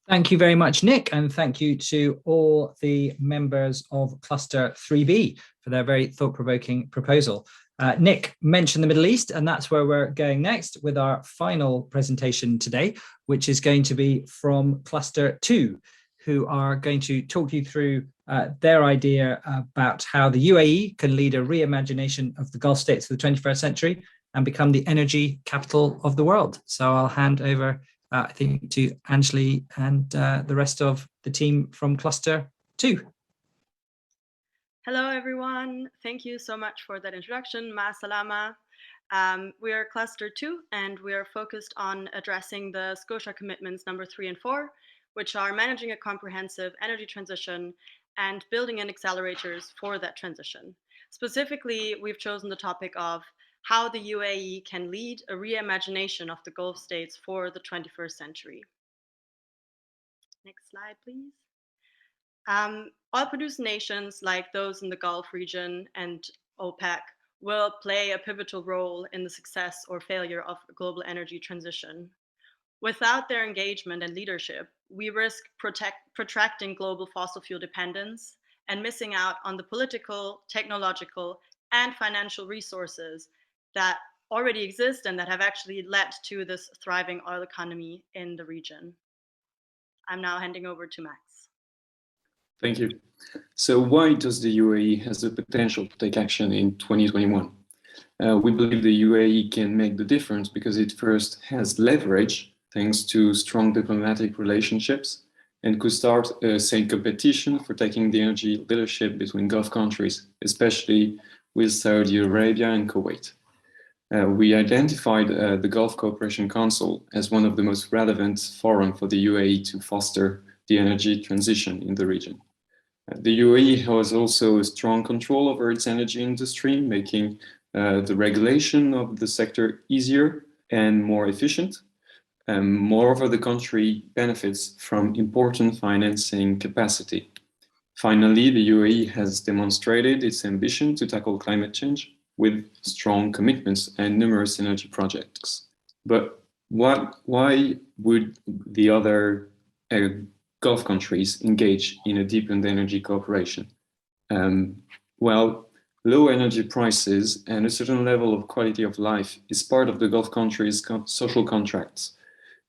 Thank you very much, Nick, and thank you to all the members of Cluster 3B for their very thought-provoking proposal. Nick mentioned the Middle East, and that's where we're going next with our final presentation today, which is going to be from Cluster 2, who are going to talk you through their idea about how the UAE can lead a reimagination of the Gulf states of the 21st century and become the energy capital of the world. So I'll hand over I think, to Anjali and the rest of the team from Cluster 2. Hello, everyone. Thank you so much for that introduction. Ma salama. We are Cluster 2, and we are focused on addressing the Scotia commitments number 3 and 4, which are managing a comprehensive energy transition and building in accelerators for that transition. Specifically, we've chosen the topic of how the UAE can lead a reimagination of the Gulf states for the 21st century. Next slide, please. Oil-producing nations like those in the Gulf region and OPEC will play a pivotal role in the success or failure of a global energy transition. Without their engagement and leadership, we risk protracting global fossil fuel dependence and missing out on the political, technological, and financial resources that already exist and that have actually led to this thriving oil economy in the region. I'm now handing over to Max. Thank you. So why does the UAE has the potential to take action in 2021? We believe the UAE can make the difference because it first has leverage thanks to strong diplomatic relationships and could start a sane competition for taking the energy leadership between Gulf countries, especially with Saudi Arabia and Kuwait. We identified the Gulf Cooperation Council as one of the most relevant forums for the UAE to foster the energy transition in the region. The UAE has also a strong control over its energy industry, making the regulation of the sector easier and more efficient. Moreover, the country benefits from important financing capacity. Finally, the UAE has demonstrated its ambition to tackle climate change with strong commitments and numerous energy projects. But why would the other Gulf countries engage in a deepened energy cooperation? Well, low energy prices and a certain level of quality of life is part of the Gulf countries' social contracts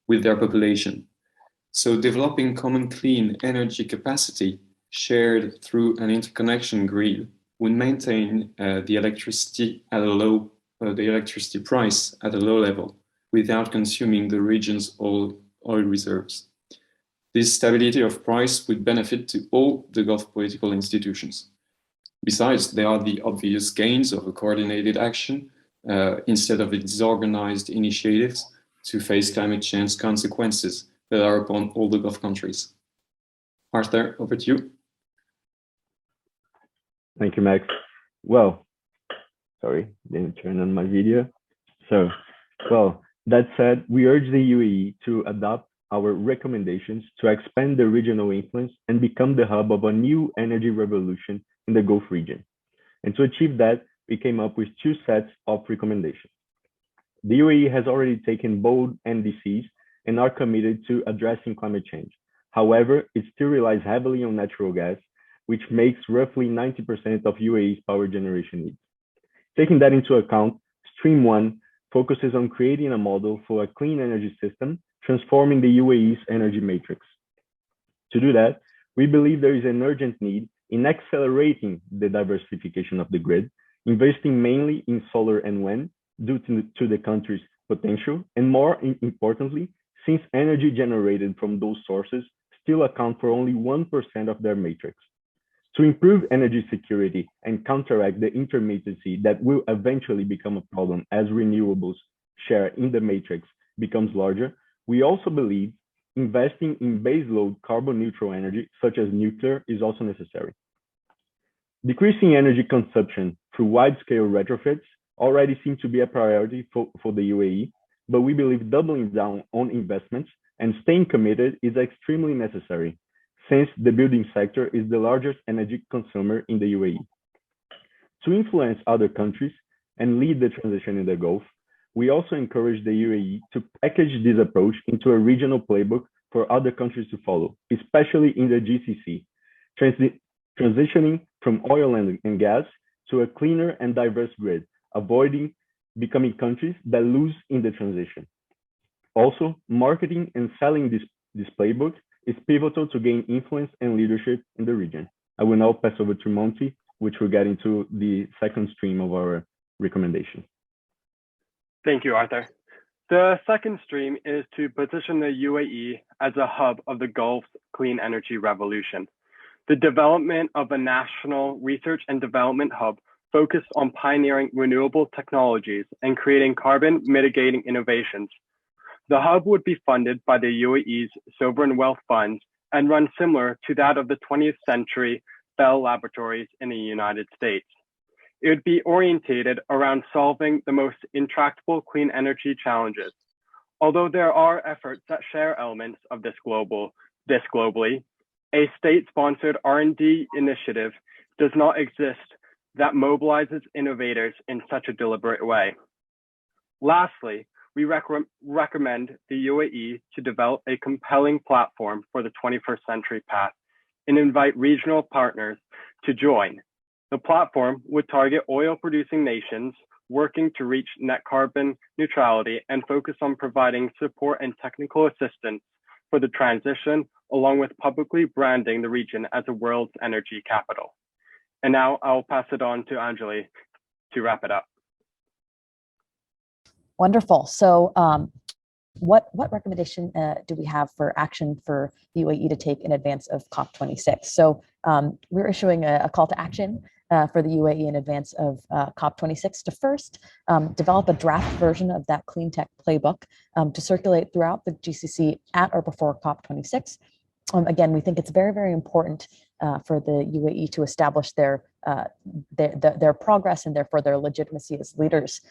with their population. So developing common clean energy capacity shared through an interconnection grid would maintain the electricity price at a low level without consuming the region's oil reserves. This stability of price would benefit to all the Gulf political institutions. Besides, there are the obvious gains of a coordinated action instead of disorganized initiatives to face climate change consequences that are upon all the Gulf countries. Arthur, over to you. Thank you, Max. Well, sorry, didn't turn on my video. So, well, that said, we urge the UAE to adopt our recommendations to expand the regional influence and become the hub of a new energy revolution in the Gulf region. And to achieve that, we came up with 2 sets of recommendations. The UAE has already taken bold NDCs and are committed to addressing climate change. However, it still relies heavily on natural gas, which makes roughly 90% of UAE's power generation needs. Taking that into account, Stream 1 focuses on creating a model for a clean energy system, transforming the UAE's energy matrix. To do that, we believe there is an urgent need in accelerating the diversification of the grid, investing mainly in solar and wind due to the country's potential, and more importantly, since energy generated from those sources still account for only 1% of their matrix. To improve energy security and counteract the intermittency that will eventually become a problem as renewables share in the matrix becomes larger, we also believe investing in baseload carbon neutral energy, such as nuclear, is also necessary. Decreasing energy consumption through wide-scale retrofits already seem to be a priority for the UAE, but we believe doubling down on investments and staying committed is extremely necessary, since the building sector is the largest energy consumer in the UAE. To influence other countries and lead the transition in the Gulf, we also encourage the UAE to package this approach into a regional playbook for other countries to follow, especially in the GCC, transitioning from oil and gas to a cleaner and diverse grid, avoiding becoming countries that lose in the transition. Also, marketing and selling this playbook is pivotal to gain influence and leadership in the region. I will now pass over to Monty, which will get into the second stream of our recommendation. Thank you, Arthur. The second stream is to position the UAE as a hub of the Gulf's clean energy revolution. The development of a national research and development hub focused on pioneering renewable technologies and creating carbon mitigating innovations. The hub would be funded by the UAE's sovereign wealth funds and run similar to that of the 20th century Bell Laboratories in the United States. It would be orientated around solving the most intractable clean energy challenges. Although there are efforts that share elements of this globally, a state-sponsored R&D initiative does not exist that mobilizes innovators in such a deliberate way. Lastly, we recommend the UAE to develop a compelling platform for the 21st century path and invite regional partners to join. The platform would target oil-producing nations working to reach net carbon neutrality and focus on providing support and technical assistance for the transition, along with publicly branding the region as a world's energy capital. And now I'll pass it on to Anjali to wrap it up. Wonderful. So what recommendation do we have for action for the UAE to take in advance of COP26? So we're issuing a call to action for the UAE in advance of COP26 to first develop a draft version of that clean tech playbook to circulate throughout the GCC at or before COP26. Again, we think it's very, very important for the UAE to establish their progress and therefore their legitimacy as leaders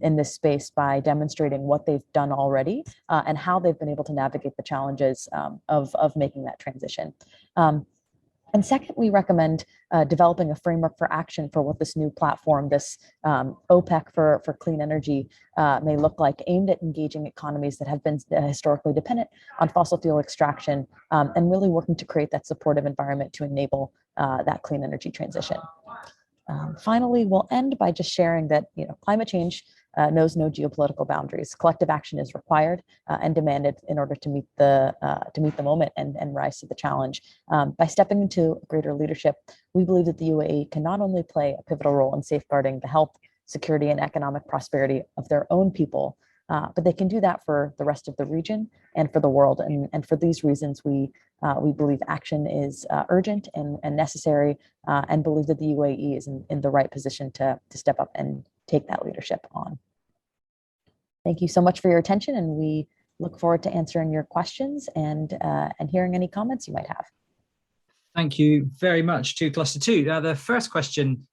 in this space by demonstrating what they've done already and how they've been able to navigate the challenges of making that transition. And second, we recommend developing a framework for action for what this new platform, this OPEC for clean energy may look like, aimed at engaging economies that have been historically dependent on fossil fuel extraction and really working to create that supportive environment to enable that clean energy transition. Finally, we'll end by just sharing that climate change knows no geopolitical boundaries. Collective action is required and demanded in order to meet the moment and rise to the challenge. By stepping into greater leadership, we believe that the UAE can not only play a pivotal role in safeguarding the health, security, and economic prosperity of their own people, but they can do that for the rest of the region and for the world. And for these reasons, we believe action is urgent and necessary, and believe that the UAE is in the right position to step up and take that leadership on. Thank you so much for your attention, and we look forward to answering your questions and hearing any comments you might have. Thank you very much to Cluster 2. Now, the first question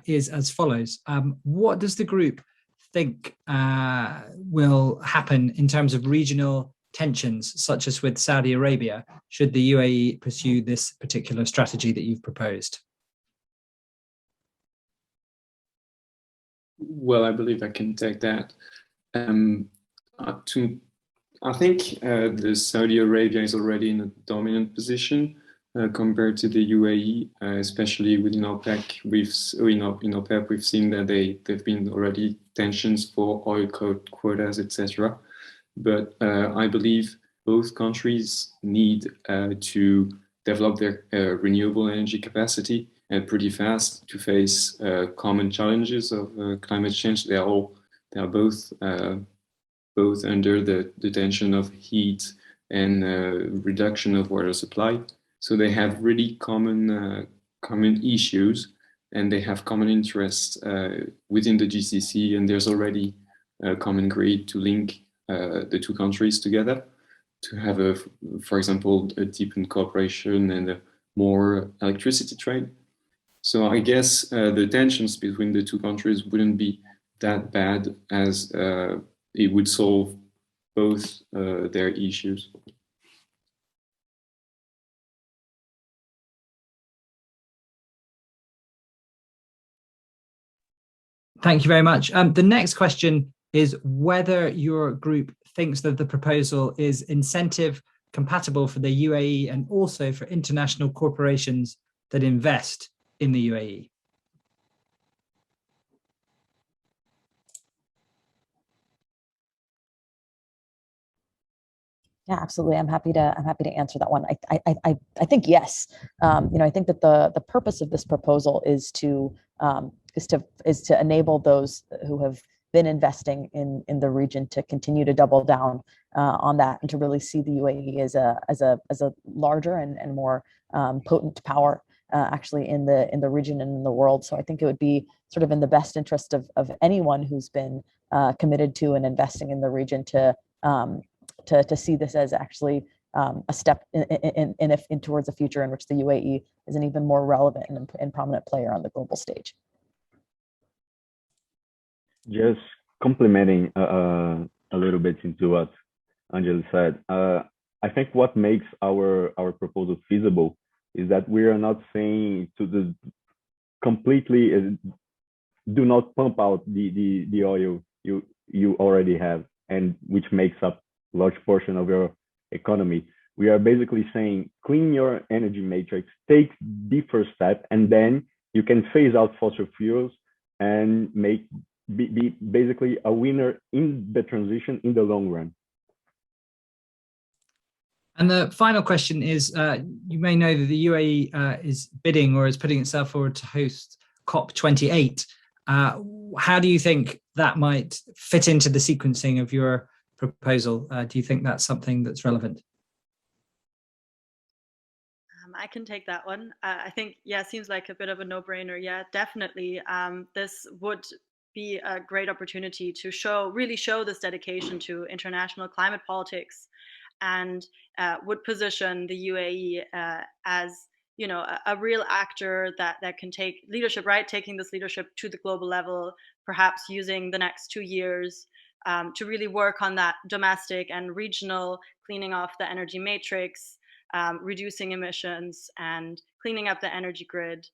is as follows. What does the group think will happen in terms of regional tensions, such as with Saudi Arabia, should the UAE pursue this particular strategy that you've proposed? Well, I believe I can take that. I think the Saudi Arabia is already in a dominant position compared to the UAE, especially within OPEC. In OPEC, we've seen that there've been already tensions for oil quotas, etc. But I believe both countries need to develop their renewable energy capacity and pretty fast to face common challenges of climate change. They are both under the tension of heat and reduction of water supply. So they have really common issues, and they have common interests within the GCC, and there's already a common grid to link the two countries together. have for example, a deepened cooperation and a more electricity trade. So I guess the tensions between the two countries wouldn't be that bad, as it would solve both their issues. Thank you very much. The next question is whether your group thinks that the proposal is incentive compatible for the UAE and also for international corporations that invest in the UAE. Yeah, absolutely. I'm happy to answer that one. I think yes. I think that the purpose of this proposal is to enable those who have been investing in the region to continue to double down on that, and to really see the UAE as a larger and more potent power actually in the region and in the world. So I think it would be sort of in the best interest of anyone who's been committed to and investing in the region to see this as actually a step in towards a future in which the UAE is an even more relevant and prominent player on the global stage. Just complementing a little bit into what Angela said, I think what makes our proposal feasible is that we are not saying to the completely do not pump out the oil you already have, and which makes up a large portion of your economy. We are basically saying clean your energy matrix, take the first step, and then you can phase out fossil fuels and be basically a winner in the transition in the long run. And the final question is, you may know that the UAE is bidding or is putting itself forward to host COP28. How do you think that might fit into the sequencing of your proposal? Do you think that's something that's relevant? I can take that one. I think, yeah, it seems like a bit of a no-brainer. Yeah, definitely. This would be a great opportunity to really show this dedication to international climate politics, and would position the UAE as, a real actor that can take leadership, right? Taking this leadership to the global level, perhaps using the next 2 years to really work on that domestic and regional cleaning off the energy matrix, reducing emissions and cleaning up the energy grid,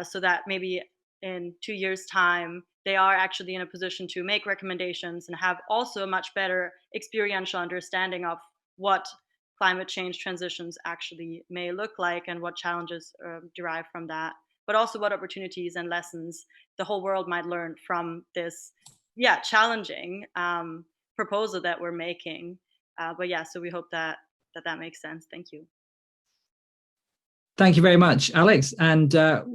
so that maybe in 2 years' time, they are actually in a position to make recommendations and have also a much better experiential understanding of what climate change transitions actually may look like and what challenges derive from that, but also what opportunities and lessons the whole world might learn from this, challenging proposal that we're making. But yeah, so we hope that makes sense. Thank you. Thank you very much, Alex. And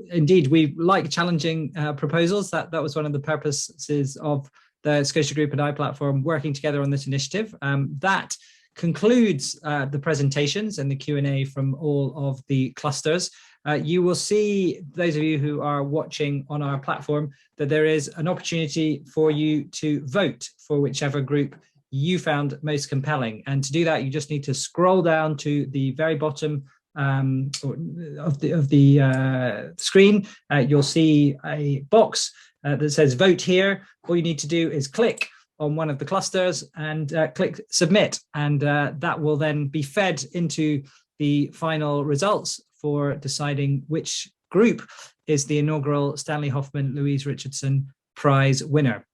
indeed, we like challenging proposals. That was one of the purposes of the Scotia Group and iPlatform working together on this initiative. That concludes the presentations and the Q&A from all of the clusters. You will see, those of you who are watching on our platform, that there is an opportunity for you to vote for whichever group you found most compelling. And to do that, you just need to scroll down to the very bottom of the screen. You'll see a box that says vote here. All you need to do is click on one of the clusters and click submit, and that will then be fed into the final results for deciding which group is the inaugural Stanley Hoffman-Louise Richardson Prize winner.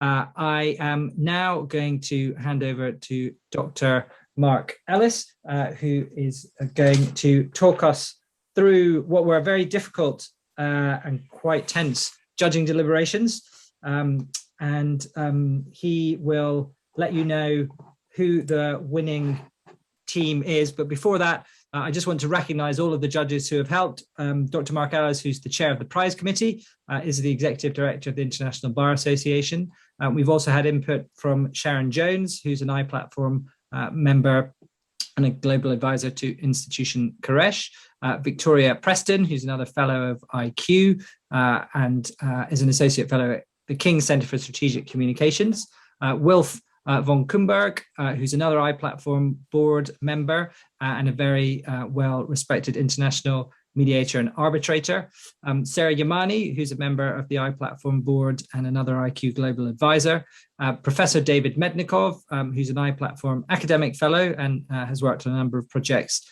I am now going to hand over to Dr. Mark Ellis, who is going to talk us through what were very difficult and quite tense judging deliberations. He will let you know who the winning team is. But before that, I just want to recognize all of the judges who have helped. Dr. Mark Ellis, who's the chair of the prize committee, is the executive director of the International Bar Association. We've also had input from Sharon Jones, who's an iPlatform member, and a global advisor to Institution Koresh. Victoria Preston, who's another fellow of IQ and is an associate fellow at the King Center for Strategic Communications. Wilf von Kumberg, who's another iPlatform board member and a very well-respected international mediator and arbitrator. Sarah Yamani, who's a member of the iPlatform board and another IQ global advisor. Professor David Mednikov, who's an iPlatform academic fellow and has worked on a number of projects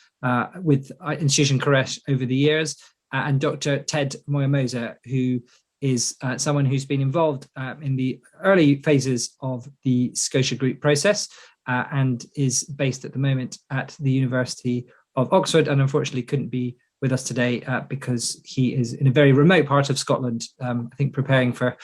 with Institution Koresh over the years. And Dr. Ted Moyamosa, who is someone who's been involved in the early phases of the Scotia Group process and is based at the moment at the University of Oxford, and unfortunately couldn't be with us today because he is in a very remote part of Scotland, I think preparing for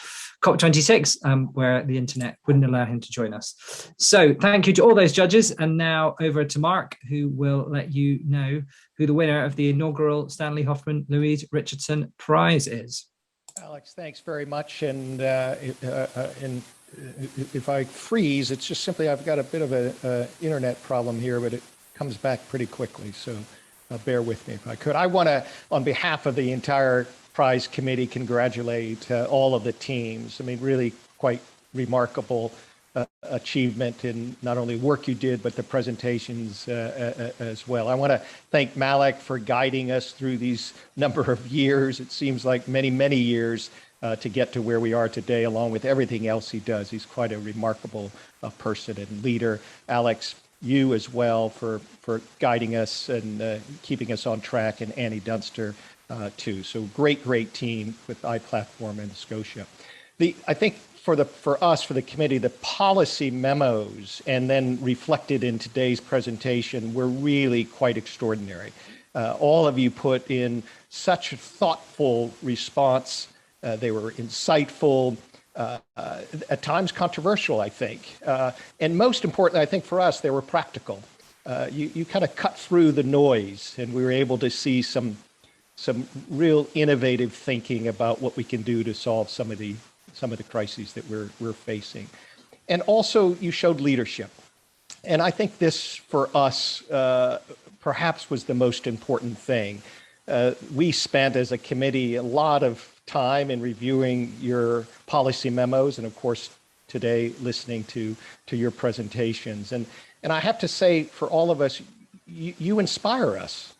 COP26, where the internet wouldn't allow him to join us. So thank you to all those judges. And now over to Mark, who will let you know who the winner of the inaugural Stanley Hoffman-Louise Richardson Prize is. Alex, thanks very much. And if I freeze, it's just simply I've got a bit of an internet problem here, but it comes back pretty quickly. So bear with me if I could. I want to, on behalf of the entire prize committee, congratulate all of the teams. I mean, really quite remarkable achievement in not only work you did, but the presentations as well. I want to thank Malik for guiding us through these number of years. It seems like many, many years to get to where we are today, along with everything else he does. He's quite a remarkable person and leader. Alex, you as well for guiding us and keeping us on track, and Annie Dunster too. So great team with iPlatform and Scotia. I think for us, for the committee, the policy memos and then reflected in today's presentation were really quite extraordinary. All of you put in such a thoughtful response. They were insightful, at times controversial, I think. And most importantly, I think for us, they were practical. You kind of cut through the noise, and we were able to see some real innovative thinking about what we can do to solve some of the crises that we're facing. And also you showed leadership. And I think this for us perhaps was the most important thing. We spent as a committee a lot of time in reviewing your policy memos, and of course today listening to your presentations. And I have to say, for all of us, you inspire us.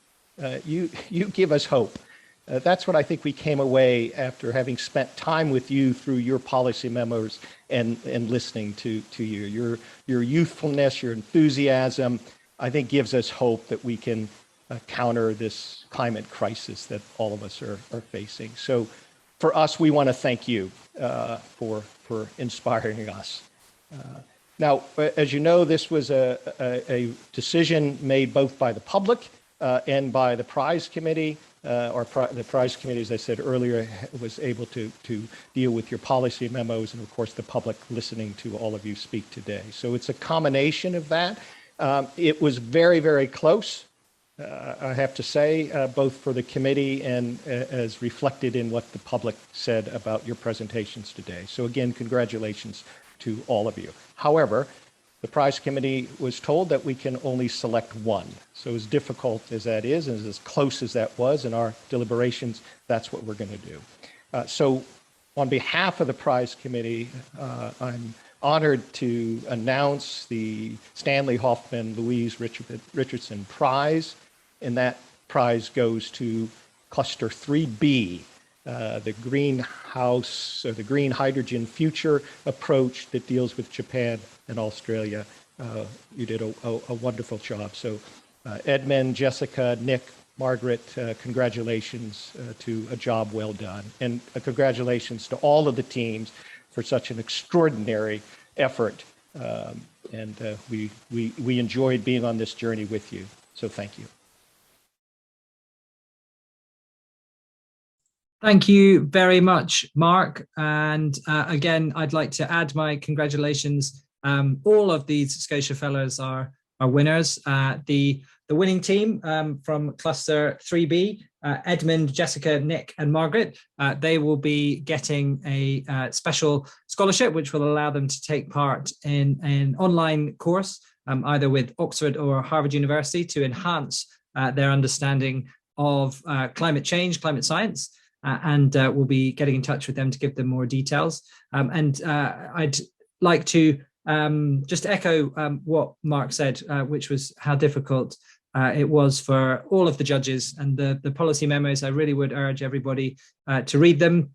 You give us hope. That's what I think we came away after having spent time with you through your policy memos and listening to you. Your youthfulness, your enthusiasm, I think gives us hope that we can counter this climate crisis that all of us are facing. So for us, we want to thank you for inspiring us. Now, as you know, this was a decision made both by the public and by the prize committee. The prize committee, as I said earlier, was able to deal with your policy memos and, of course, the public listening to all of you speak today. So it's a combination of that. It was very, very close, I have to say, both for the committee and as reflected in what the public said about your presentations today. So again, congratulations to all of you. However, the prize committee was told that we can only select one. So as difficult as that is, and as close as that was in our deliberations, that's what we're going to do. So on behalf of the prize committee, I'm honored to announce the Stanley Hoffman-Louise Richardson Prize, and that prize goes to Cluster 3B, the greenhouse or the green hydrogen future approach that deals with Japan and Australia. You did a wonderful job. So Edmund, Jessica, Nick, Margaret, congratulations to a job well done. And congratulations to all of the teams for such an extraordinary effort. We enjoyed being on this journey with you. So thank you. Thank you very much, Mark. And again, I'd like to add my congratulations. All of these Scotia Fellows are winners. The winning team from Cluster 3B, Edmund, Jessica, Nick, and Margaret, they will be getting a special scholarship, which will allow them to take part in an online course either with Oxford or Harvard University, to enhance their understanding of climate change, climate science, and we'll be getting in touch with them to give them more details. I'd like to just echo what Mark said, which was how difficult it was for all of the judges and the policy memos. I really would urge everybody to read them.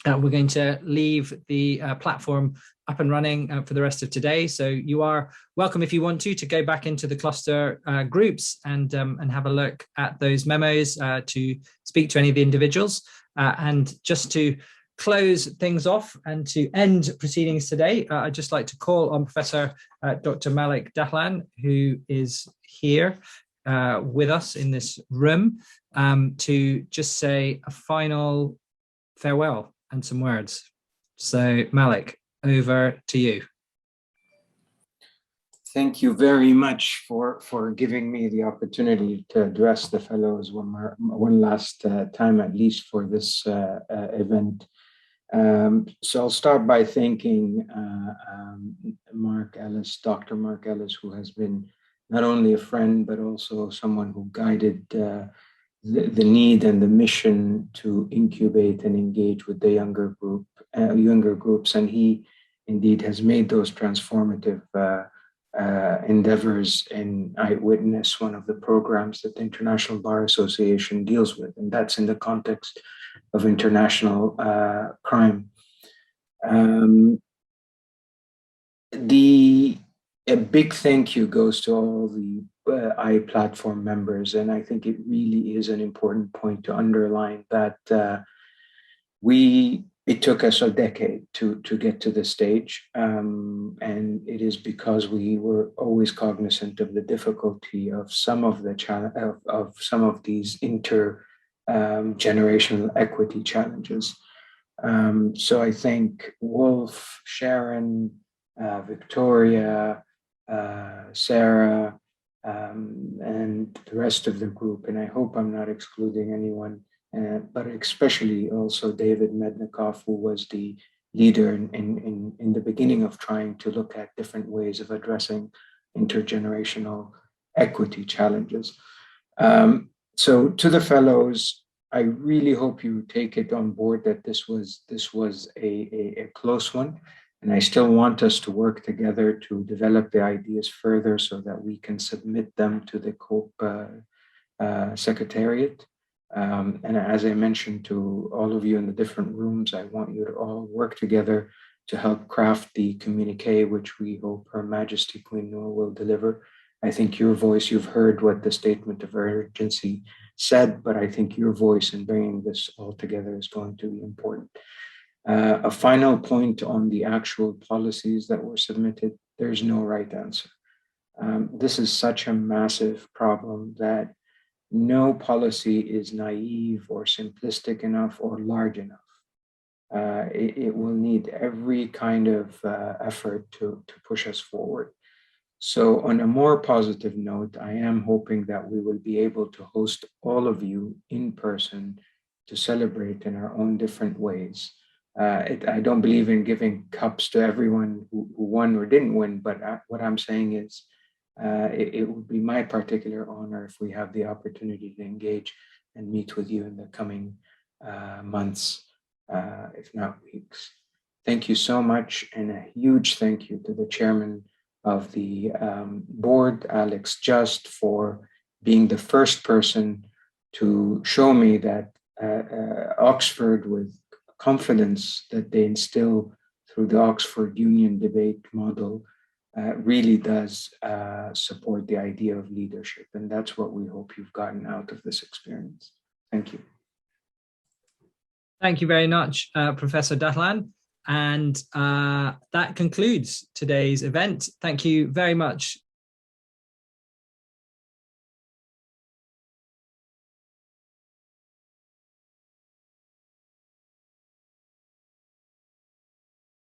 We're going to leave the platform up and running for the rest of today. So you are welcome, if you want to go back into the cluster groups and have a look at those memos, to speak to any of the individuals. And just to close things off and to end proceedings today, I'd just like to call on Professor Dr. Malik Dahlan, who is here with us in this room, to just say a final farewell and some words. So Malik, over to you. Thank you very much for giving me the opportunity to address the fellows one last time, at least for this event. So I'll start by thanking Mark Ellis, Dr. Mark Ellis, who has been not only a friend, but also someone who guided the need and the mission to incubate and engage with the younger groups. And he indeed has made those transformative endeavors in Eyewitness, one of the programs that the International Bar Association deals with, and that's in the context of international crime. A big thank you goes to all the iPlatform members, and I think it really is an important point to underline that it took us a decade to get to this stage, and it is because we were always cognizant of the difficulty of some of the some of these intergenerational equity challenges. So I thank Wolf, Sharon, Victoria, Sarah, and the rest of the group, and I hope I'm not excluding anyone. But especially also David Mednikoff, who was the leader in the beginning of trying to look at different ways of addressing intergenerational equity challenges. So to the fellows, I really hope you take it on board that this was a close one, and I still want us to work together to develop the ideas further so that we can submit them to the COPE Secretariat. And as I mentioned to all of you in the different rooms, I want you to all work together to help craft the communique, which we hope Her Majesty Queen Noor will deliver. I think your voice, you've heard what the statement of urgency said, but I think your voice in bringing this all together is going to be important. A final point on the actual policies that were submitted, there's no right answer. This is such a massive problem that no policy is naive or simplistic enough or large enough. It will need every kind of effort to push us forward. So on a more positive note, I am hoping that we will be able to host all of you in person to celebrate in our own different ways. I don't believe in giving cups to everyone who won or didn't win, but what I'm saying is it would be my particular honor if we have the opportunity to engage and meet with you in the coming months, if not weeks. Thank you so much, and a huge thank you to the chairman of the board, Alex Just, for being the first person to show me that Oxford, with confidence that they instill through the Oxford Union debate model, really does support the idea of leadership. And that's what we hope you've gotten out of this experience. Thank you. Thank you very much, Professor Dahlan. And that concludes today's event. Thank you very much